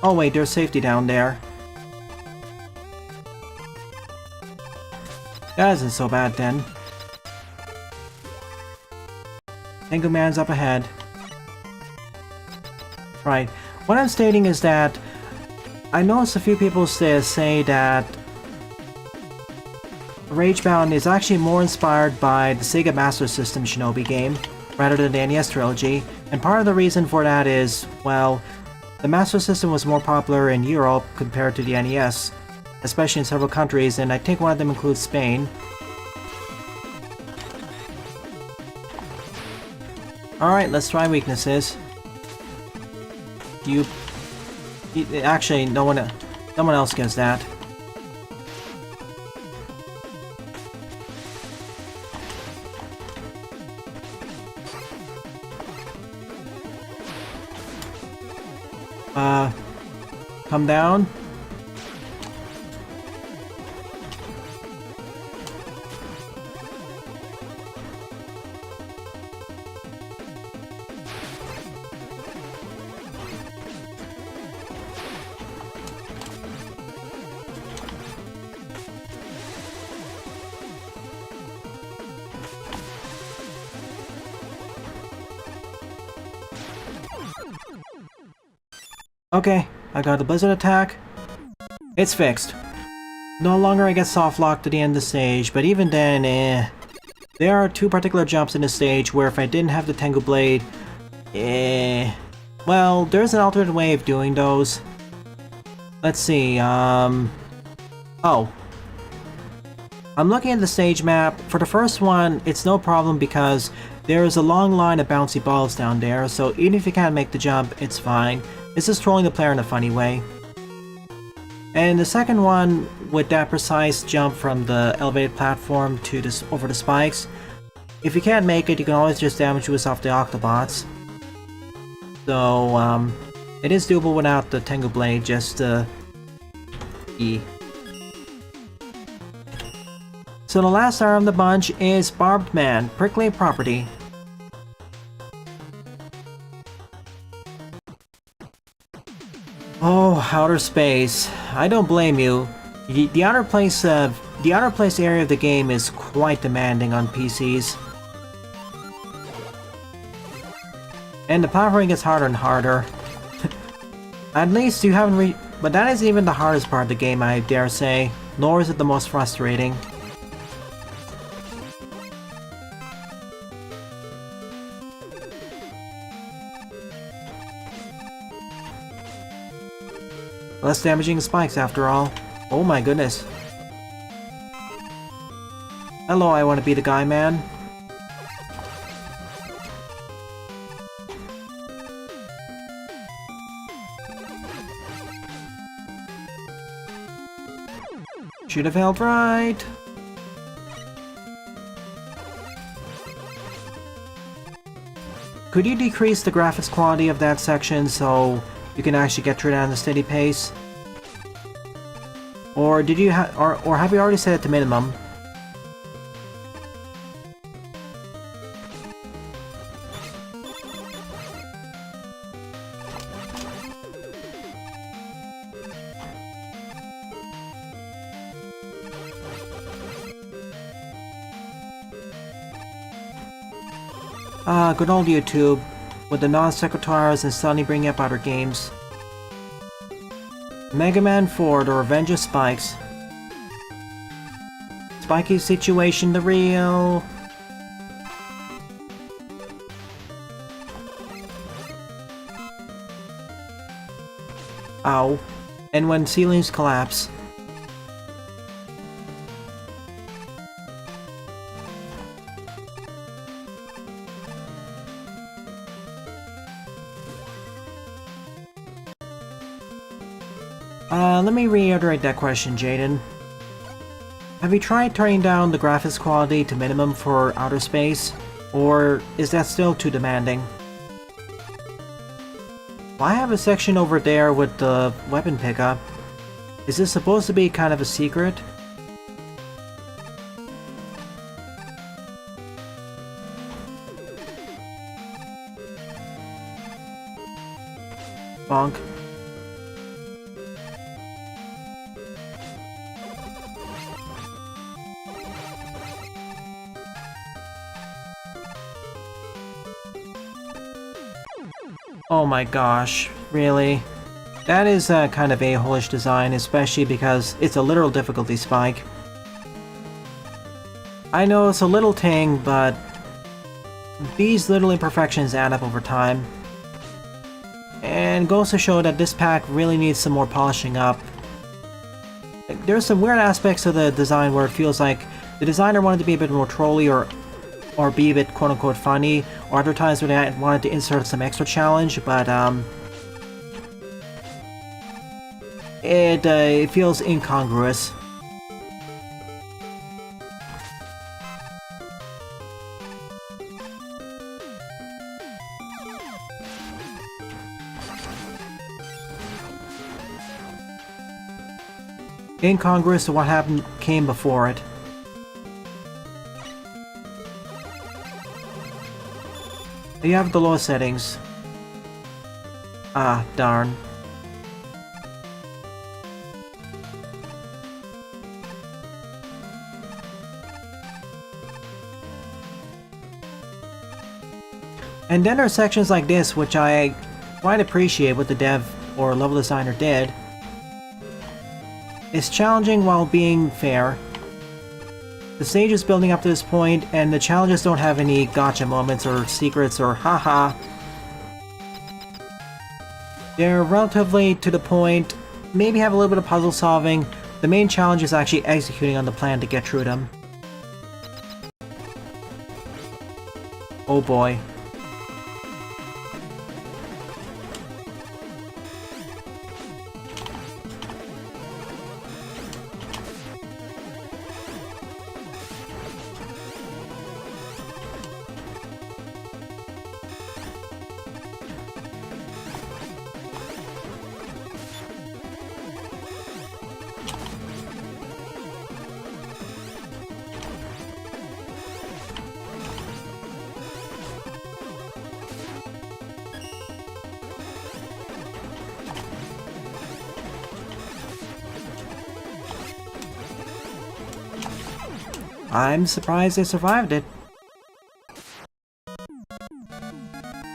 Oh wait, there's safety down there. That isn't so bad then. Tango Man's up ahead. Right. What I'm stating is that I noticed a few people say that Ragebound is actually more inspired by the Sega Master System Shinobi game rather than the NES trilogy, and part of the reason for that is, well, the Master System was more popular in Europe compared to the NES, especially in several countries, and I think one of them includes Spain. Alright, let's try weaknesses. Actually, no one else gets that. Come down. Okay, I got the Blizzard attack. It's fixed. No longer I get soft locked at the end of the stage, but even then, there are 2 particular jumps in the stage where if I didn't have the Tengu Blade, well, there's an alternate way of doing those. Let's see, oh. I'm looking at the stage map. For the first one, it's no problem because there is a long line of bouncy balls down there, so even if you can't make the jump, it's fine. It's just trolling the player in a funny way. And the second one, with that precise jump from the elevated platform to over the spikes, if you can't make it, you can always just damage us off the Octobots. So, it is doable without the Tengu Blade, just E. So the last star of the bunch is Barbed Man, Prickly Property. Oh, outer space. I don't blame you. The outer place area of the game is quite demanding on PCs. And the platforming gets harder and harder. At least you haven't but that isn't even the hardest part of the game, I dare say. Nor is it the most frustrating. Less damaging spikes after all. Oh my goodness. Hello, I want to be the guy man. Should have held right. Could you decrease the graphics quality of that section so you can actually get through that at a steady pace? Or did you or have you already set it to minimum? Good old YouTube, with the non-sequiturs and suddenly bringing up other games. Mega Man 4, The Revenge of Spikes. Spiky situation, the real... Ow. And when ceilings collapse. Let me reiterate that question, Jaden. Have you tried turning down the graphics quality to minimum for outer space? Or is that still too demanding? Well, I have a section over there with the weapon pickup. Is this supposed to be kind of a secret? Bonk. Oh my gosh, really? That is a kind of a-hole-ish design, especially because it's a literal difficulty spike. I know it's a little thing, but these little imperfections add up over time. And goes to show that this pack really needs some more polishing up. There's some weird aspects of the design where it feels like the designer wanted to be a bit more trolly or be a bit quote-unquote funny, or other times when I wanted to insert some extra challenge, but it feels incongruous. Incongruous to what came before it. You have the low settings. Ah, darn. And then there are sections like this, which I quite appreciate what the dev or level designer did. It's challenging while being fair. The stage is building up to this point, and the challenges don't have any gotcha moments or secrets or haha. They're relatively to the point, maybe have a little bit of puzzle solving. The main challenge is actually executing on the plan to get through them. Oh boy. I'm surprised they survived it.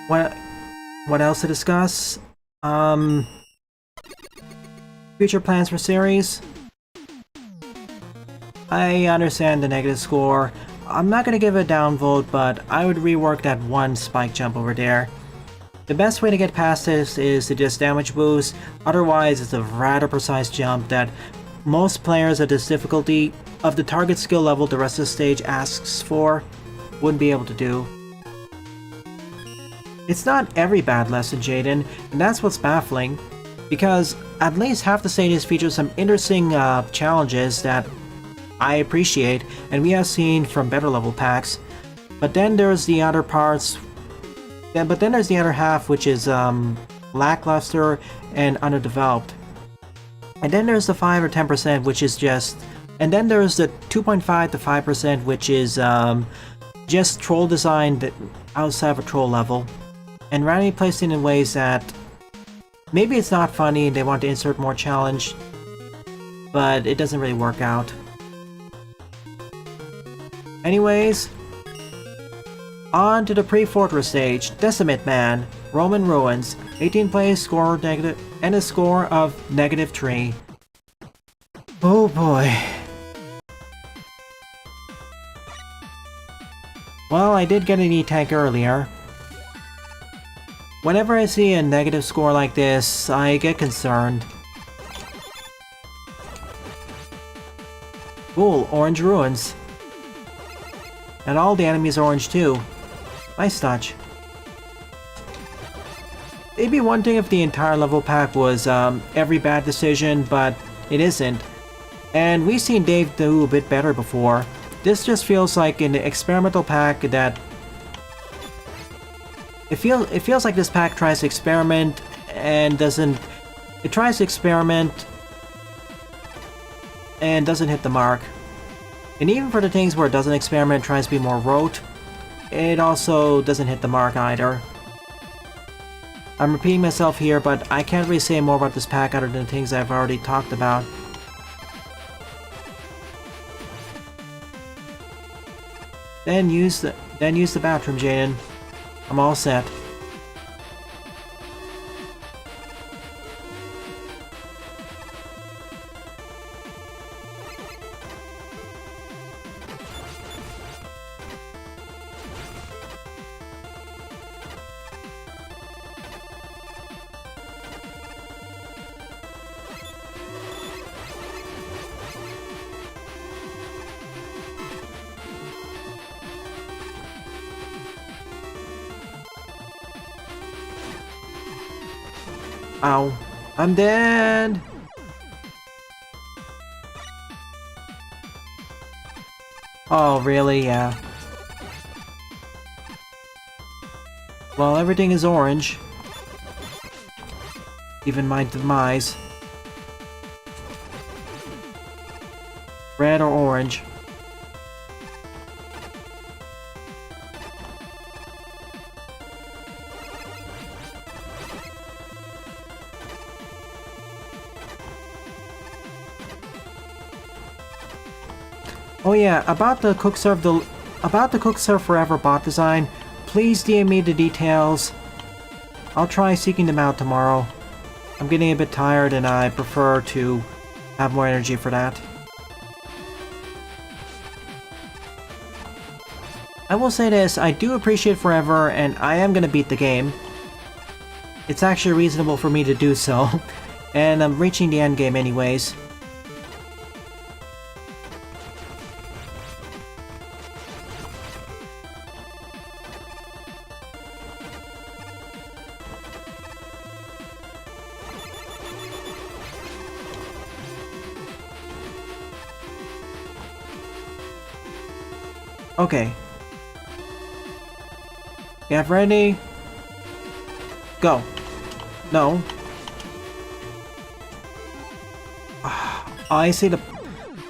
What else to discuss? Future plans for series? I understand the negative score. I'm not gonna give it a downvote, but I would rework that one spike jump over there. The best way to get past this is to just damage boost, otherwise it's a rather precise jump that most players at this difficulty of the target skill level the rest of the stage asks for wouldn't be able to do. It's not every bad lesson, Jaden, and that's what's baffling, because at least half the stages feature some interesting challenges that I appreciate and we have seen from better level packs, but then there's the other parts, but then there's the other half which is lackluster and underdeveloped. And then there's the 5 or 10% which is just... And then there's the 2.5 to 5% which is just troll design that outside of a troll level. And randomly placed in ways that... Maybe it's not funny and they want to insert more challenge, but it doesn't really work out. Anyways, On to the pre-fortress stage, Decimate Man, Roman Ruins, 18 plays, score negative, and a score of -3. Oh boy. Well, I did get an E-Tank earlier. Whenever I see a negative score like this, I get concerned. Cool, Orange Ruins. And all the enemies are orange too. Nice touch. It'd be one thing if the entire level pack was every bad decision, but it isn't. And we've seen Dave do a bit better before. This just feels like an experimental pack that... It feels like this pack tries to experiment and doesn't... It tries to experiment and doesn't hit the mark. And even for the things where it doesn't experiment, it tries to be more rote, it also doesn't hit the mark either. I'm repeating myself here, but I can't really say more about this pack other than the things I've already talked about. Then use the bathroom, Jaden. I'm all set. Ow. I'm dead! Oh, really? Yeah. Well, everything is orange. Even my demise. Red or orange. Oh yeah, about the Cook Serve Forever bot design, please DM me the details. I'll try seeking them out tomorrow. I'm getting a bit tired and I prefer to have more energy for that. I will say this, I do appreciate Forever and I am gonna beat the game. It's actually reasonable for me to do so, and I'm reaching the end game anyways. Okay. Get ready. Go. No. I see the...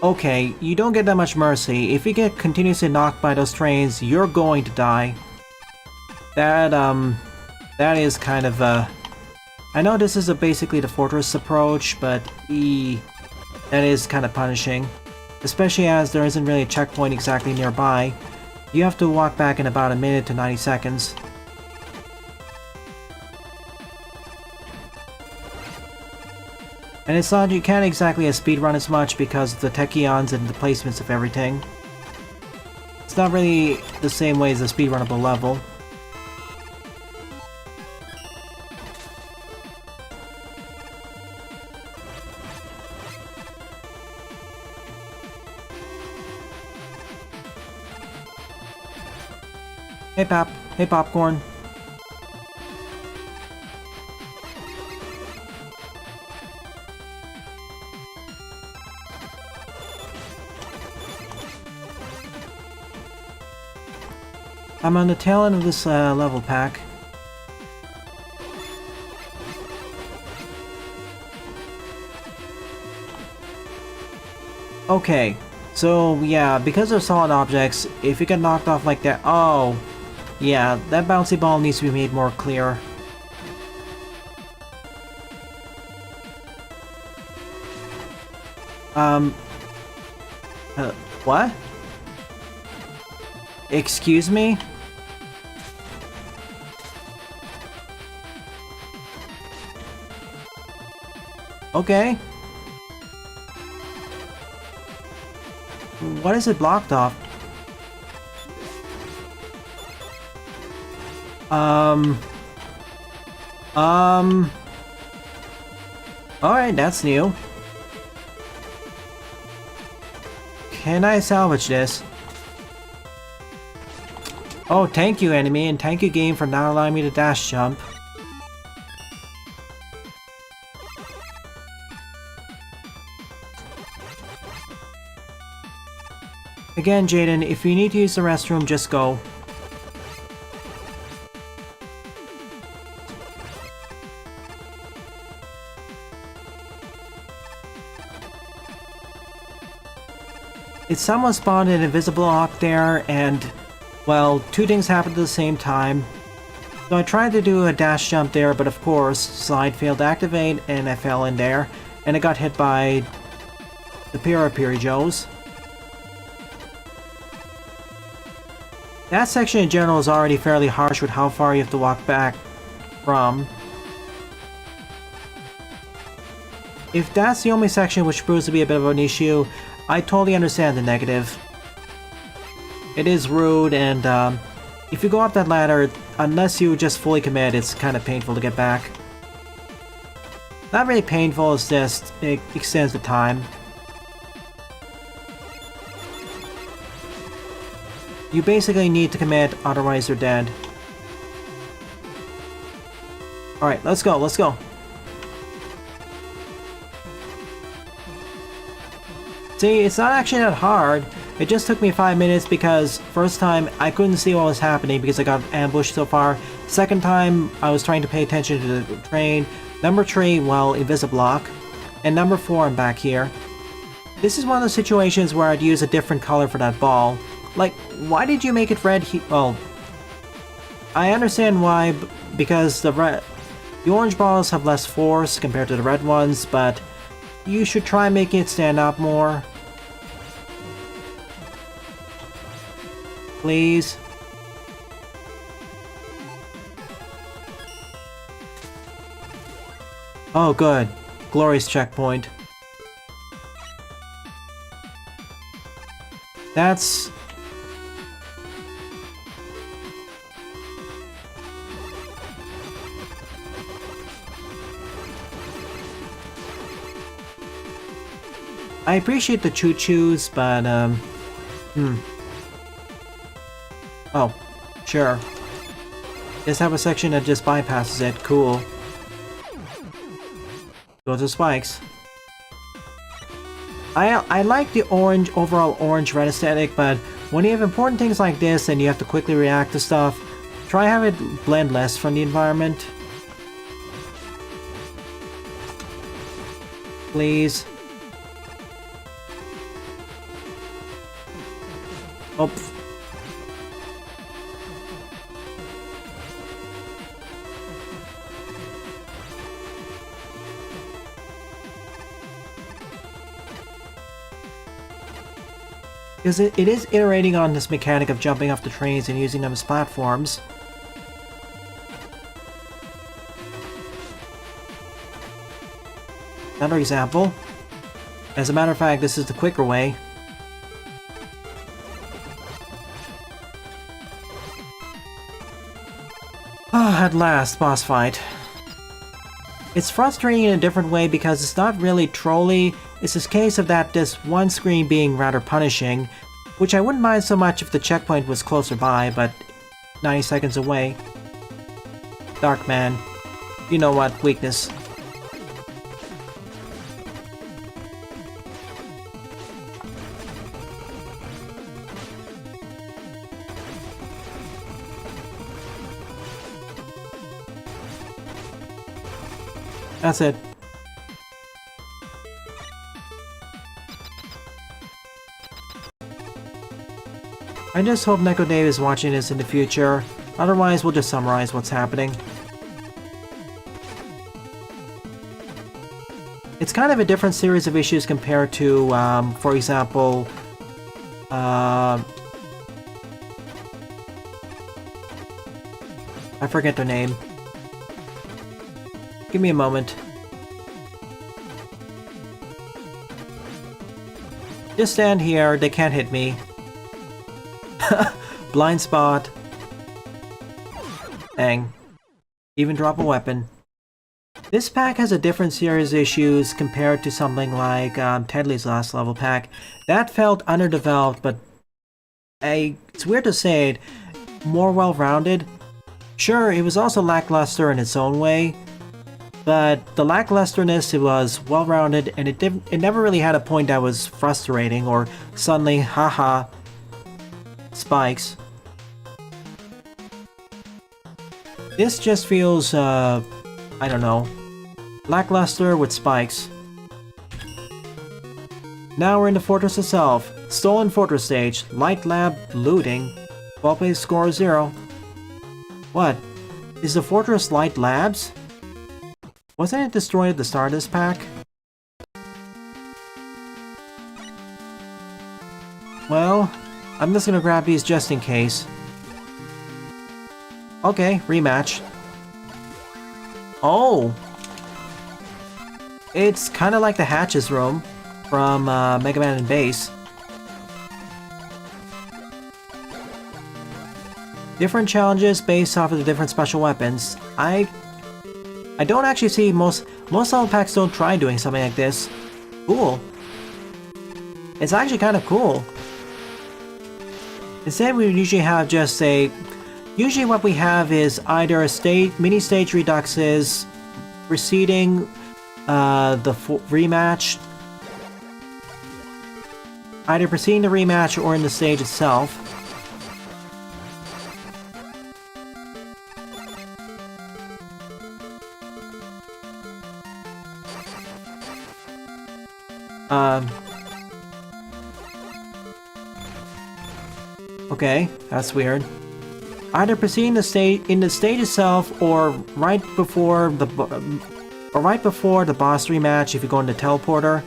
Okay, you don't get that much mercy. If you get continuously knocked by those trains, you're going to die. That is kind of, I know this is basically the fortress approach, but that is kind of punishing. Especially as there isn't really a checkpoint exactly nearby. You have to walk back in about a minute to 90 seconds. And it's not, you can't exactly speedrun as much because of the techions and the placements of everything. It's not really the same way as a speedrunnable level. Hey Pop, hey Popcorn. I'm on the tail end of this level pack. Okay, so yeah, because of solid objects, if you get knocked off like that, oh, yeah, that bouncy ball needs to be made more clear. What? Excuse me? Okay. What is it blocked off? Alright, that's new. Can I salvage this? Oh, thank you, enemy, and thank you, game, for not allowing me to dash jump. Again, Jaden, if you need to use the restroom, just go. It's someone spawned an invisible block there, and, well, two things happened at the same time. So I tried to do a dash jump there, but of course, slide failed to activate, and I fell in there, and I got hit by the Piri Joes. That section in general is already fairly harsh with how far you have to walk back from. If that's the only section which proves to be a bit of an issue, I totally understand the negative. It is rude, and if you go up that ladder, unless you just fully commit, it's kind of painful to get back. Not really painful, it's just it extends the time. You basically need to commit, otherwise you're dead. Alright, let's go, let's go. See, it's not actually that hard. It just took me 5 minutes because first time I couldn't see what was happening because I got ambushed so far. Second time I was trying to pay attention to the train. Number 3, well, Invisiblock. And number 4, I'm back here. This is one of those situations where I'd use a different color for that ball. Like, why did you make it red well, I understand why, because the orange balls have less force compared to the red ones, but you should try making it stand out more. Please. Oh, good. Glorious checkpoint. That's... I appreciate the choo-choos, but, Oh, sure. Just have a section that just bypasses it. Cool. Go to spikes. I like the orange, overall orange-red aesthetic, but when you have important things like this and you have to quickly react to stuff, try have it blend less from the environment. Please. Oh. Because it is iterating on this mechanic of jumping off the trains and using them as platforms. Another example. As a matter of fact, this is the quicker way. Ah, at last, boss fight. It's frustrating in a different way because it's not really trolly, it's this case of this one screen being rather punishing, which I wouldn't mind so much if the checkpoint was closer by, but 90 seconds away. Dark man. You know what, weakness. That's it. I just hope Neko D4v3 is watching this in the future, otherwise we'll just summarize what's happening. It's kind of a different series of issues compared to, for example, I forget their name. Give me a moment. Just stand here, they can't hit me. Blind spot. Dang. Even drop a weapon. This pack has a different series issues compared to something like Tedley's last level pack. That felt underdeveloped, but it's weird to say it, more well-rounded. Sure, it was also lackluster in its own way, but the lacklusterness, it was well-rounded, and it never really had a point that was frustrating or suddenly, haha, spikes. This just feels, I don't know, lackluster with spikes. Now we're in the fortress itself. Stolen fortress stage, light lab looting, well-played score 0. What? Is the fortress light labs? Wasn't it destroyed at the start of this pack? Well, I'm just gonna grab these just in case. Okay, rematch. Oh! It's kinda like the Hatches room from Mega Man and Base. Different challenges based off of the different special weapons. I don't actually see most level packs don't try doing something like this. Cool. It's actually kind of cool. Instead, we usually have just a... Usually what we have is either a mini-stage reduxes, preceding the rematch, either preceding the rematch or in the stage itself. Okay, that's weird. Either preceding the stage in the stage itself, or right before the boss rematch if you go into teleporter.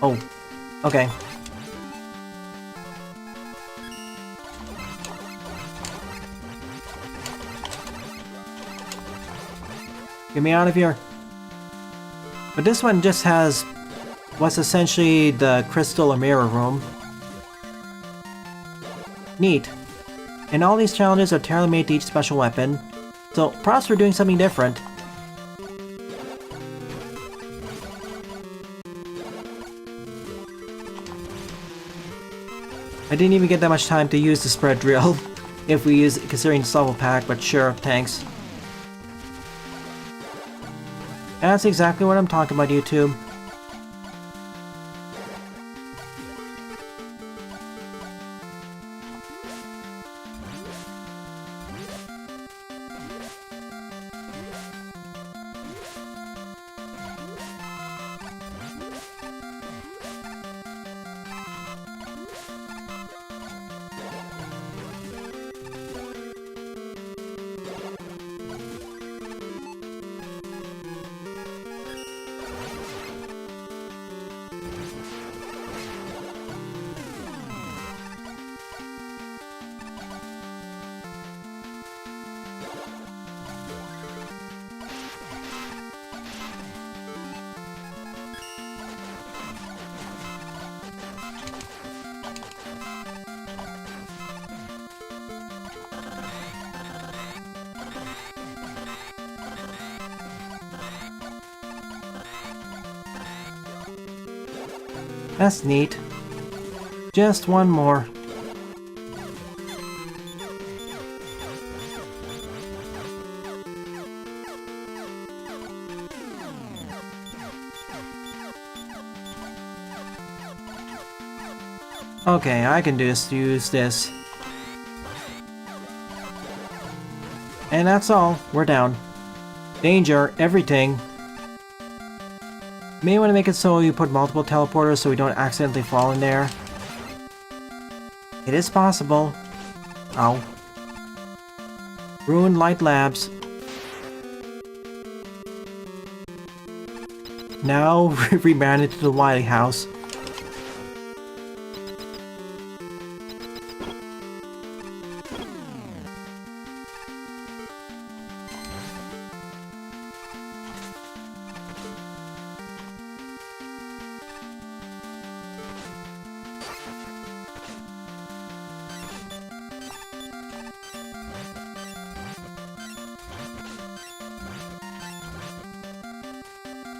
Oh, okay. Get me out of here. But this one just has what's essentially the crystal or mirror room. Neat. And all these challenges are tailor-made to each special weapon, so props for doing something different. I didn't even get that much time to use the spread drill, if we use it considering the level pack, but sure, thanks. That's exactly what I'm talking about, YouTube. That's neat. Just one more. Okay, I can just use this. And that's all. We're down. Danger, everything. May want to make it so you put multiple teleporters so we don't accidentally fall in there. It is possible. Ow. Ruined Light Labs. Now rebranded to the Wily House.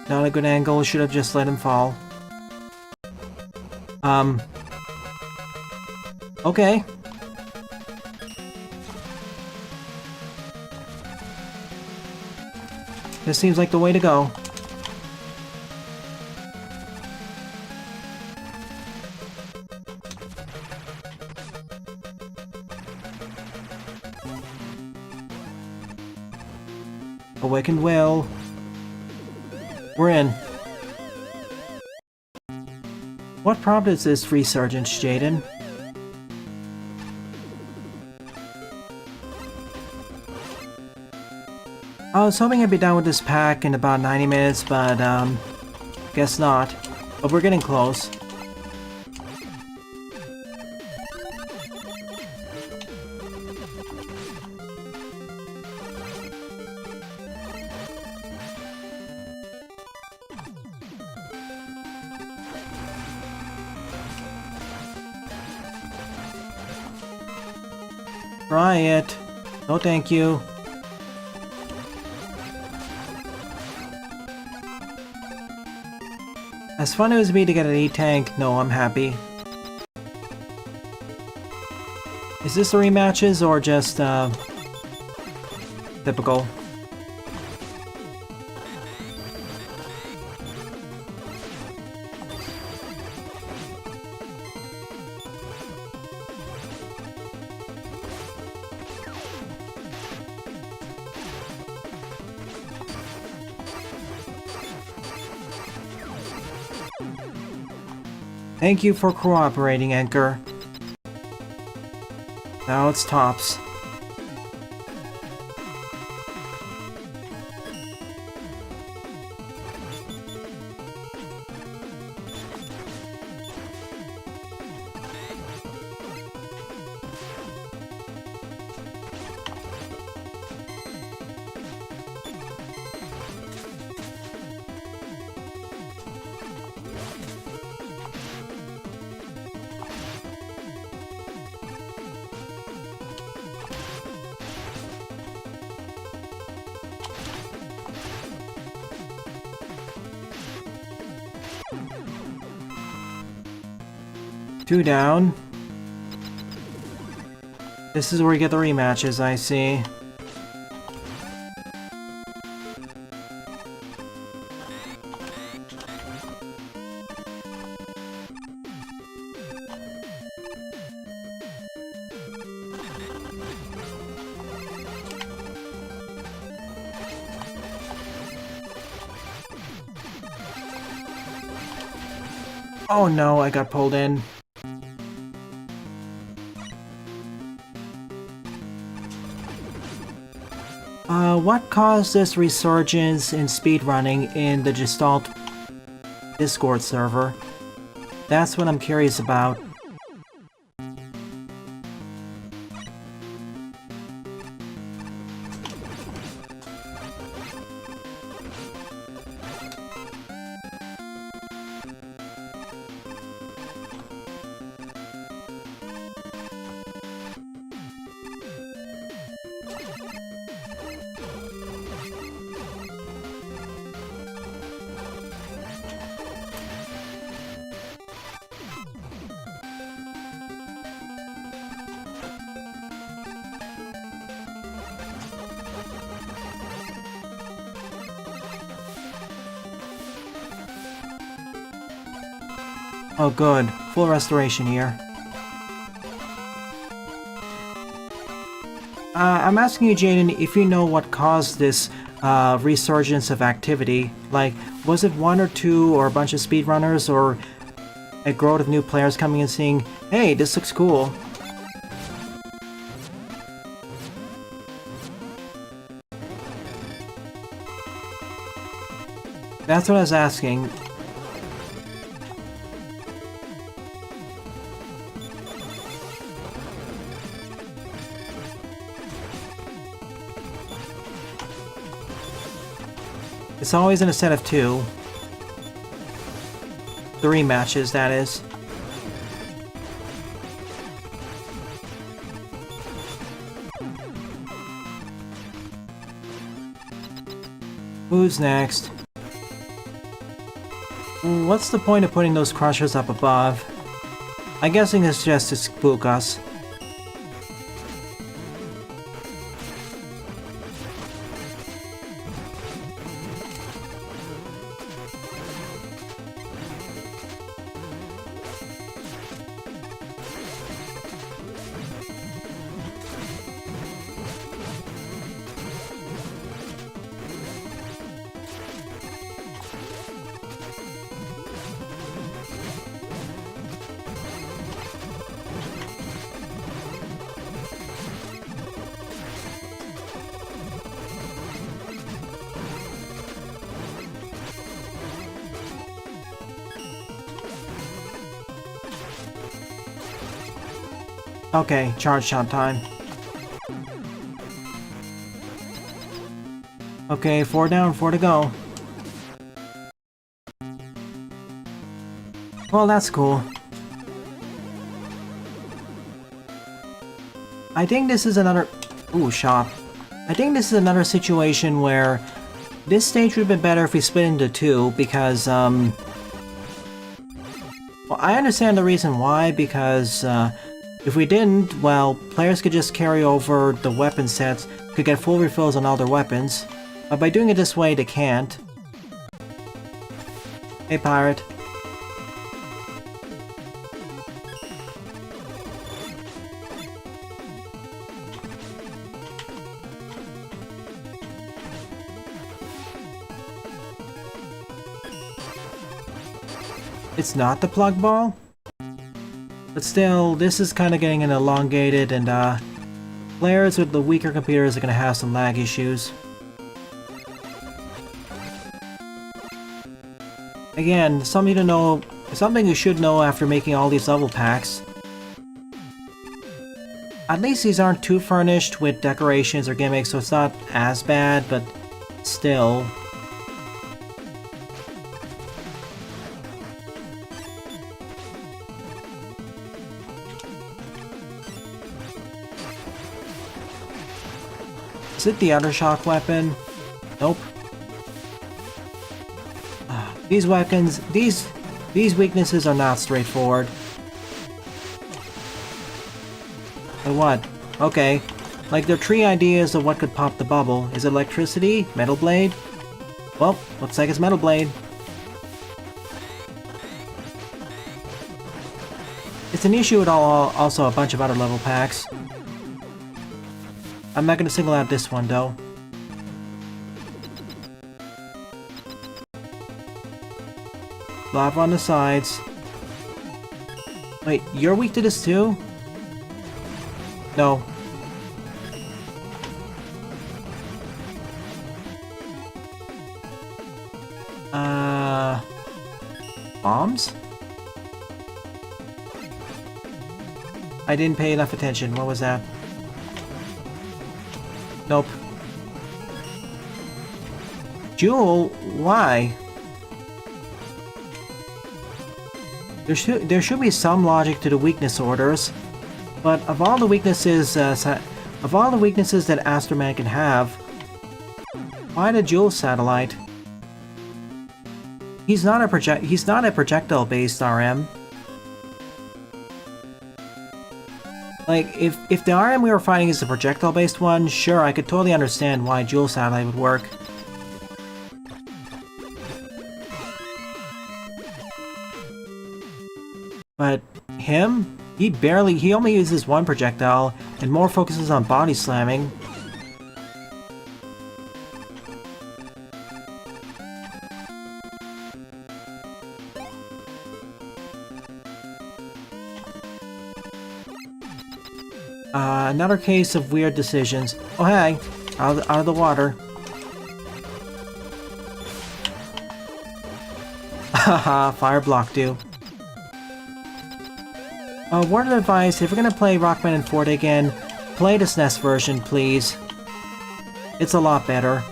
Not a good angle, should have just let him fall. Okay. This seems like the way to go. Awakened will. We're in. What prompted this resurgence, Jaden? I was hoping I'd be done with this pack in about 90 minutes, but guess not. But we're getting close. Try it. No thank you. As fun as it would be to get an E-Tank, no, I'm happy. Is this the rematches or just, typical? Thank you for cooperating, Anchor. Now it's tops. Two down. This is where you get the rematches, I see. Oh no, I got pulled in. What caused this resurgence in speedrunning in the Gestalt Discord server? That's what I'm curious about. Oh good, full restoration here. I'm asking you, Jaden, if you know what caused this resurgence of activity. Like, was it one or two or a bunch of speedrunners or a growth of new players coming and saying, hey, this looks cool? That's what I was asking. It's always in a set of two. The rematches, that is. Who's next? What's the point of putting those crushers up above? I'm guessing it's just to spook us. Okay, charge shot time. Okay, 4 down, 4 to go. Well, that's cool. I think this is another... Ooh, shop. I think this is another situation where this stage would have been better if we split into 2, because, well, I understand the reason why, because, if we didn't, well, players could just carry over the weapon sets, could get full refills on all their weapons. But by doing it this way, they can't. Hey, pirate. It's not the plug ball? But still, this is kind of getting an elongated, and players with the weaker computers are going to have some lag issues. Again, something to know, something you should know after making all these level packs. At least these aren't too furnished with decorations or gimmicks, so it's not as bad, but still. Is it the other shock weapon? Nope. These weapons, these weaknesses are not straightforward. But what? Okay. Like, there are 3 ideas of what could pop the bubble. Is it electricity? Metal blade? Well, looks like it's metal blade. It's an issue with also a bunch of other level packs. I'm not gonna single out this one, though. Lava on the sides. Wait, you're weak to this too? No. Bombs? I didn't pay enough attention. What was that? Nope. Jewel? Why? There should be some logic to the weakness orders, but of all the weaknesses that Astroman can have, why the Jewel satellite? He's not a projectile-based RM. Like, if the RM we were fighting is the projectile-based one, sure, I could totally understand why Jewel satellite would work. But him? He only uses one projectile, and more focuses on body slamming. Another case of weird decisions. Oh hey, out of the water. Haha, fire blocked you. Word of advice, if you're gonna play Rockman and Forte again, play the SNES version, please. It's a lot better.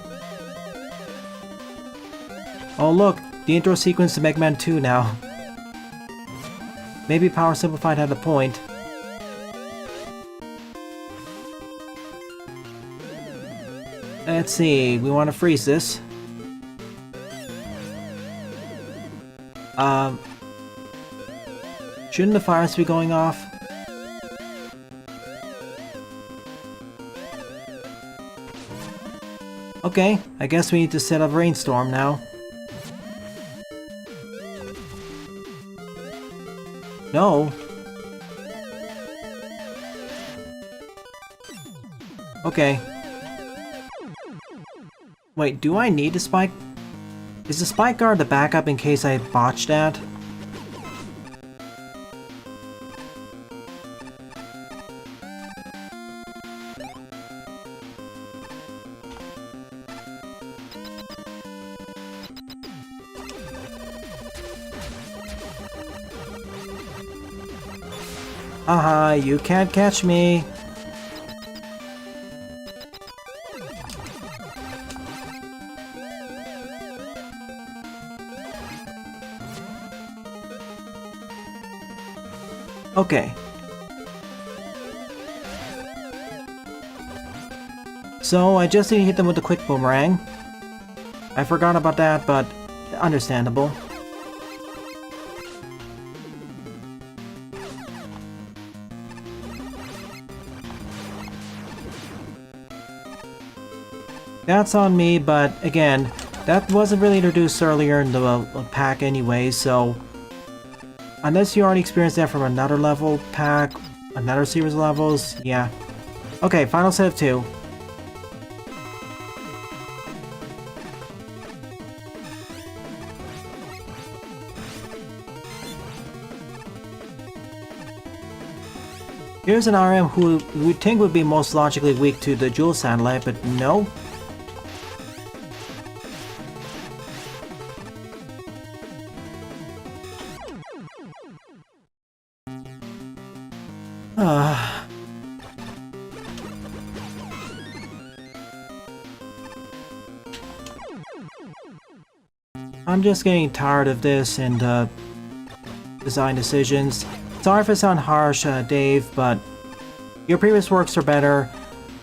Oh look, the intro sequence to Mega Man 2 now. Maybe Power Simplified had a point. Let's see, we want to freeze this. Shouldn't the fires be going off? Okay, I guess we need to set up rainstorm now. No. Okay. Wait, do I need a spike? Is the spike guard the backup in case I botch that? Haha, you can't catch me. Okay. So, I just need to hit them with a quick boomerang. I forgot about that, but understandable. That's on me, but again, that wasn't really introduced earlier in the pack anyway, so... Unless you already experienced that from another level pack, another series of levels, yeah. Okay, final set of 2. Here's an RM who we would think would be most logically weak to the Jewel Satellite, but no. I'm just getting tired of this and design decisions. Sorry if I sound harsh, Dave, but your previous works are better.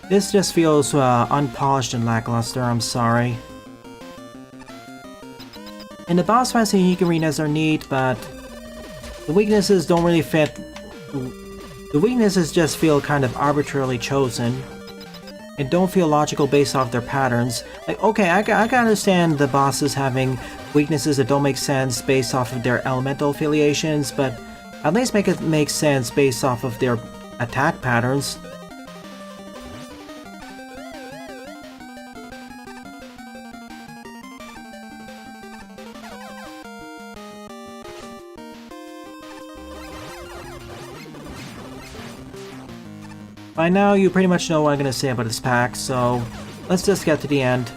This just feels unpolished and lackluster, I'm sorry. And the boss fights in unique arenas are neat, but the weaknesses don't really fit. The weaknesses just feel kind of arbitrarily chosen and don't feel logical based off their patterns. Like, okay, I can understand the bosses having weaknesses that don't make sense based off of their elemental affiliations, but at least make it make sense based off of their attack patterns. By now, you pretty much know what I'm going to say about this pack, so let's just get to the end.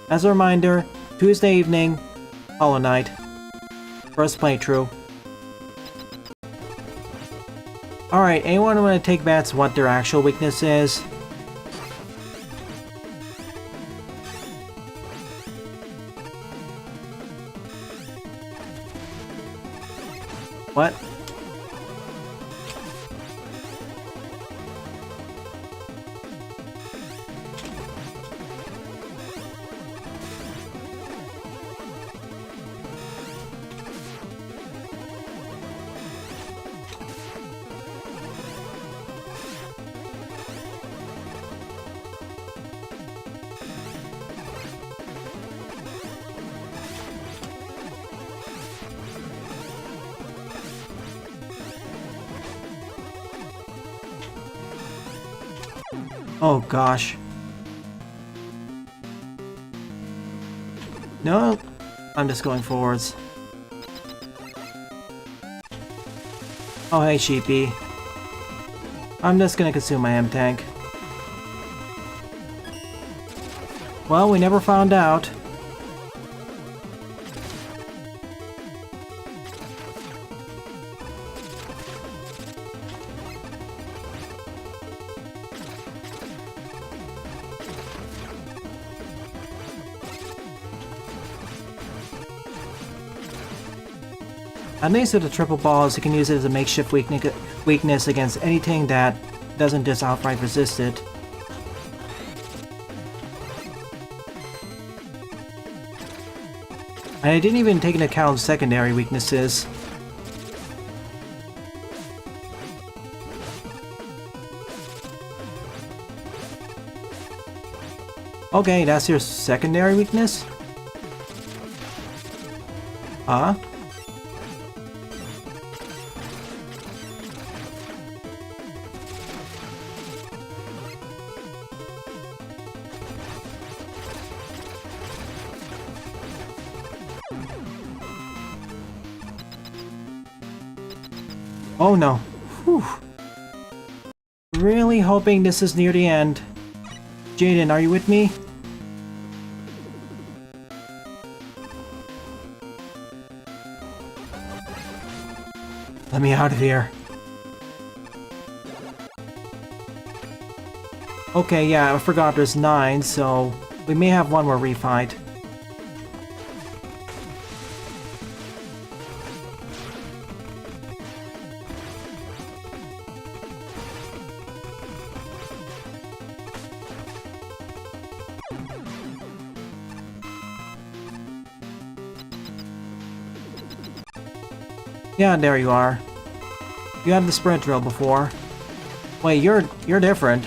As a reminder, Tuesday evening, Hollow Knight. First playthrough. Alright, anyone want to take bets what their actual weakness is? What? Oh gosh. No, I'm just going forwards. Oh hey sheepy. I'm just gonna consume my M-Tank. Well, we never found out. At least with the triple balls, you can use it as a makeshift weakness against anything that doesn't just outright resist it. And I didn't even take into account secondary weaknesses. Okay, that's your secondary weakness? Huh? Oh no. Whew. Really hoping this is near the end. Jaden, are you with me? Let me out of here. Okay, yeah, I forgot there's 9, so we may have one more refight. Yeah, there you are. You had the sprint drill before. Wait, you're different.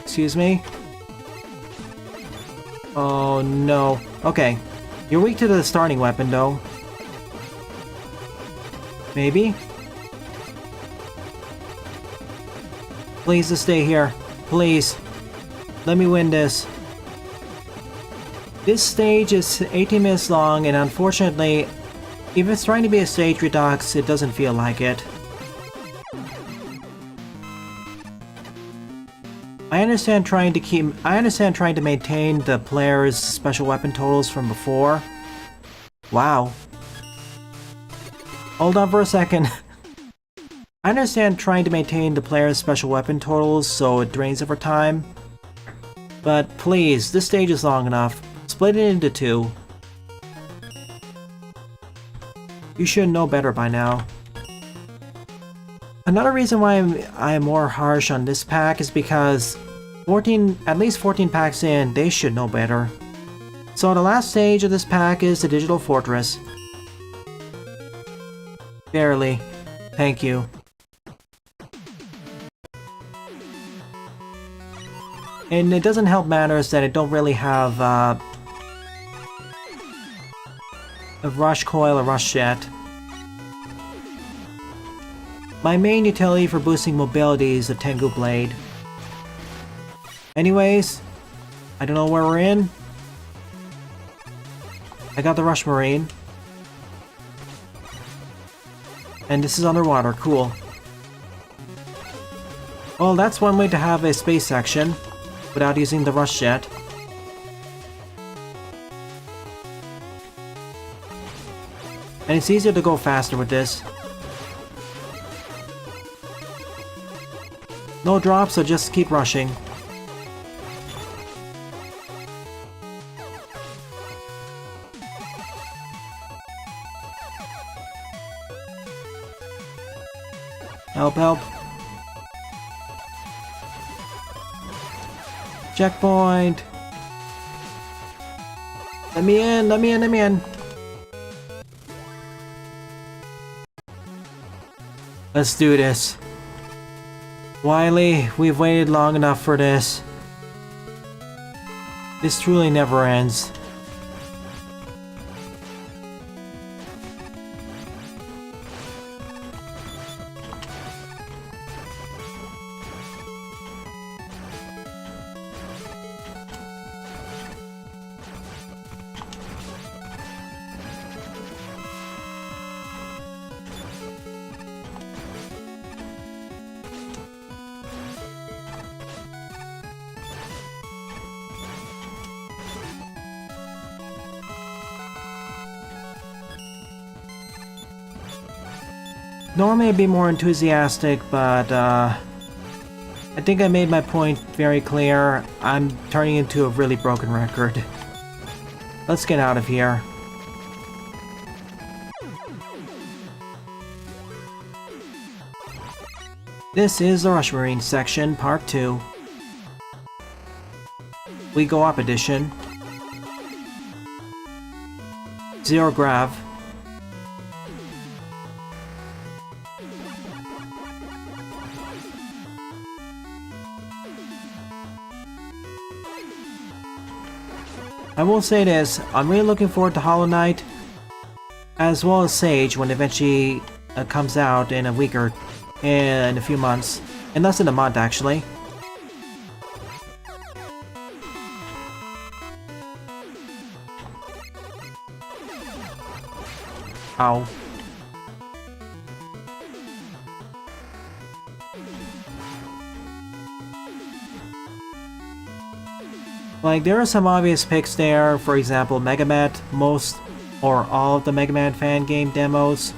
Excuse me? Oh no. Okay. You're weak to the starting weapon though. Maybe? Please just stay here. Please. Let me win this. This stage is 18 minutes long and unfortunately, if it's trying to be a stage redux, it doesn't feel like it. I understand trying to maintain the player's special weapon totals from before. Wow. Hold on for a second. I understand trying to maintain the player's special weapon totals so it drains over time. But please, this stage is long enough. Split it into 2. You should know better by now. Another reason why I'm more harsh on this pack is because at least 14 packs in, they should know better. So the last stage of this pack is the Digital Fortress. Barely. Thank you. And it doesn't help matters that I don't really have a rush coil or rush jet. My main utility for boosting mobility is the Tengu Blade. Anyways, I don't know where we're in. I got the Rush Marine. And this is underwater, cool. Well, that's one way to have a space section without using the Rush Jet. And it's easier to go faster with this. No drops, so just keep rushing. Help, help. Checkpoint. Let me in, let me in, let me in. Let's do this. Wily, we've waited long enough for this. This truly never ends. Normally I'd be more enthusiastic, but I think I made my point very clear. I'm turning into a really broken record. Let's get out of here. This is the Rush Marine section, part 2. We Go Up edition. Zero grav. I will say this, I'm really looking forward to Hollow Knight, as well as Sage when it eventually comes out in a week or in a few months. In less than a month, actually. Ow. Like, there are some obvious picks there, for example, Mega Man, most or all of the Mega Man fan game demos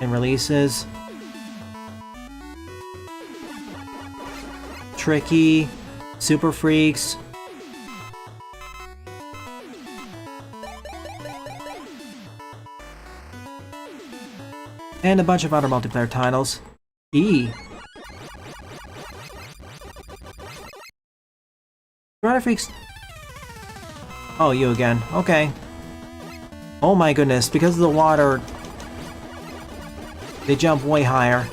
and releases. Tricky, Super Freaks. And a bunch of other multiplayer titles. Rider Freaks. Oh, you again. Okay. Oh my goodness, because of the water, they jump way higher.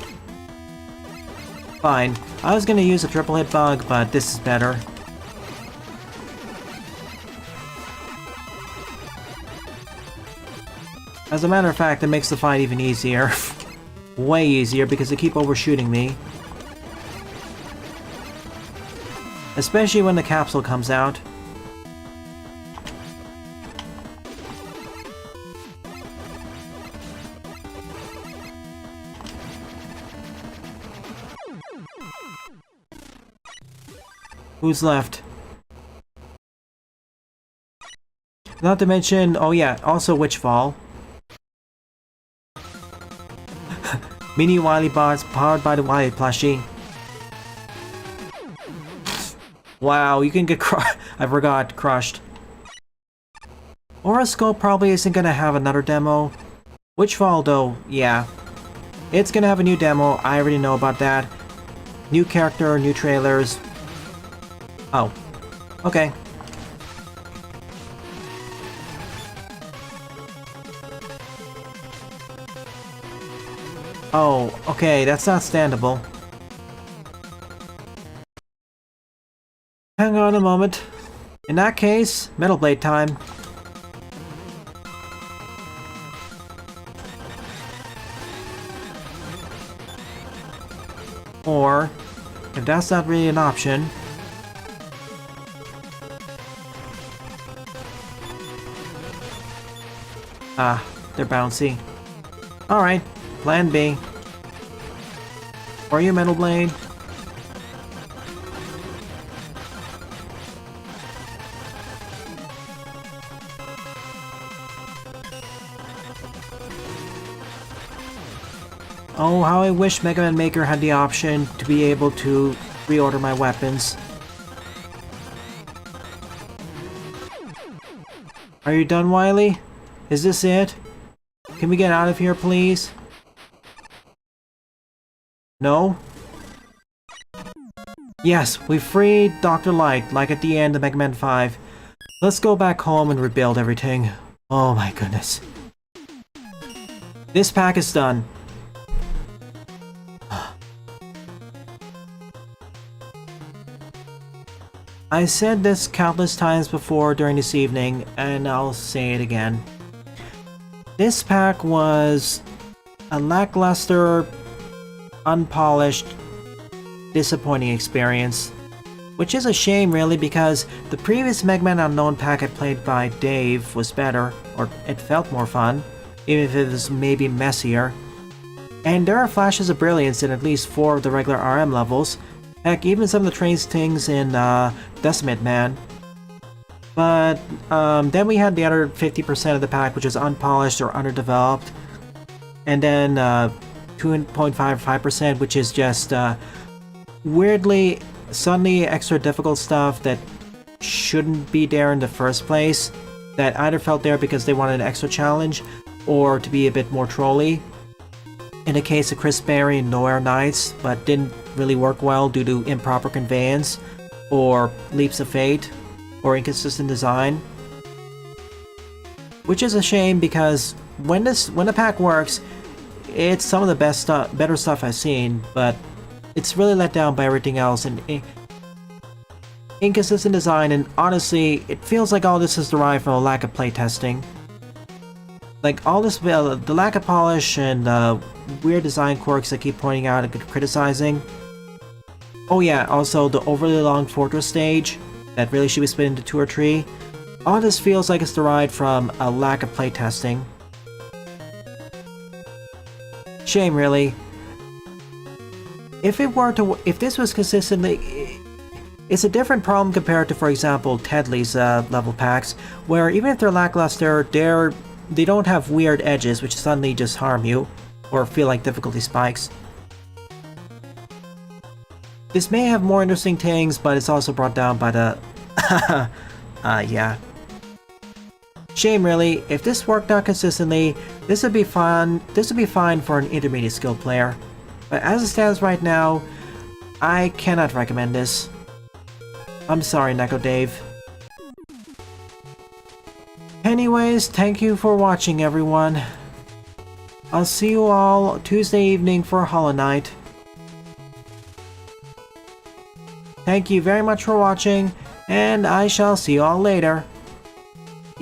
Fine. I was gonna use a triple hit bug, but this is better. As a matter of fact, it makes the fight even easier. Way easier, because they keep overshooting me. Especially when the capsule comes out. Who's left? Not to mention, oh yeah, also Witchfall. Mini Wily bots powered by the Wily plushie. Wow, you can get I forgot, crushed. Horoscope probably isn't gonna have another demo. Witchfall though, yeah. It's gonna have a new demo, I already know about that. New character, new trailers. Oh. Okay. Oh, okay, that's not standable. Hang on a moment. In that case, Metal Blade time. Or, if that's not really an option... Ah, they're bouncy. Alright, plan B. Are you Metal Blade? Oh, how I wish Mega Man Maker had the option to be able to reorder my weapons. Are you done, Wily? Is this it? Can we get out of here, please? No? Yes, we freed Dr. Light, like at the end of Mega Man 5. Let's go back home and rebuild everything. Oh my goodness. This pack is done. I said this countless times before during this evening, and I'll say it again. This pack was a lackluster, unpolished, disappointing experience. Which is a shame really, because the previous Mega Man Unknown pack I played by Dave was better, or it felt more fun, even if it was maybe messier. And there are flashes of brilliance in at least 4 of the regular RM levels. Heck, even some of the train things in Decimate Man. But then we had the other 50% of the pack, which is unpolished or underdeveloped. And then 2.55%, which is just weirdly, suddenly extra difficult stuff that shouldn't be there in the first place. That either felt there because they wanted an extra challenge, or to be a bit more trolly. In the case of Chris Berry and Nowhere Nights, but didn't really work well due to improper conveyance, or leaps of fate, or inconsistent design. which is a shame because when the pack works, it's some of the better stuff I've seen, but it's really let down by everything else and inconsistent design, and honestly, it feels like all this is derived from a lack of playtesting. Like all this, the lack of polish and weird design quirks I keep pointing out and criticizing. Oh yeah, also the overly long fortress stage that really should be split into 2 or 3. All this feels like it's derived from a lack of playtesting. Shame, really. If this was consistently, it's a different problem compared to, for example, Tedley's level packs, where even if they're lackluster, they don't have weird edges which suddenly just harm you or feel like difficulty spikes. This may have more interesting things, but it's also brought down by the yeah. Shame, really. If this worked out consistently, this would be fun. This would be fine for an intermediate skill player. But as it stands right now, I cannot recommend this. I'm sorry, Neko Dave. Anyways, thank you for watching, everyone. I'll see you all Tuesday evening for Hollow Knight. Thank you very much for watching, and I shall see you all later.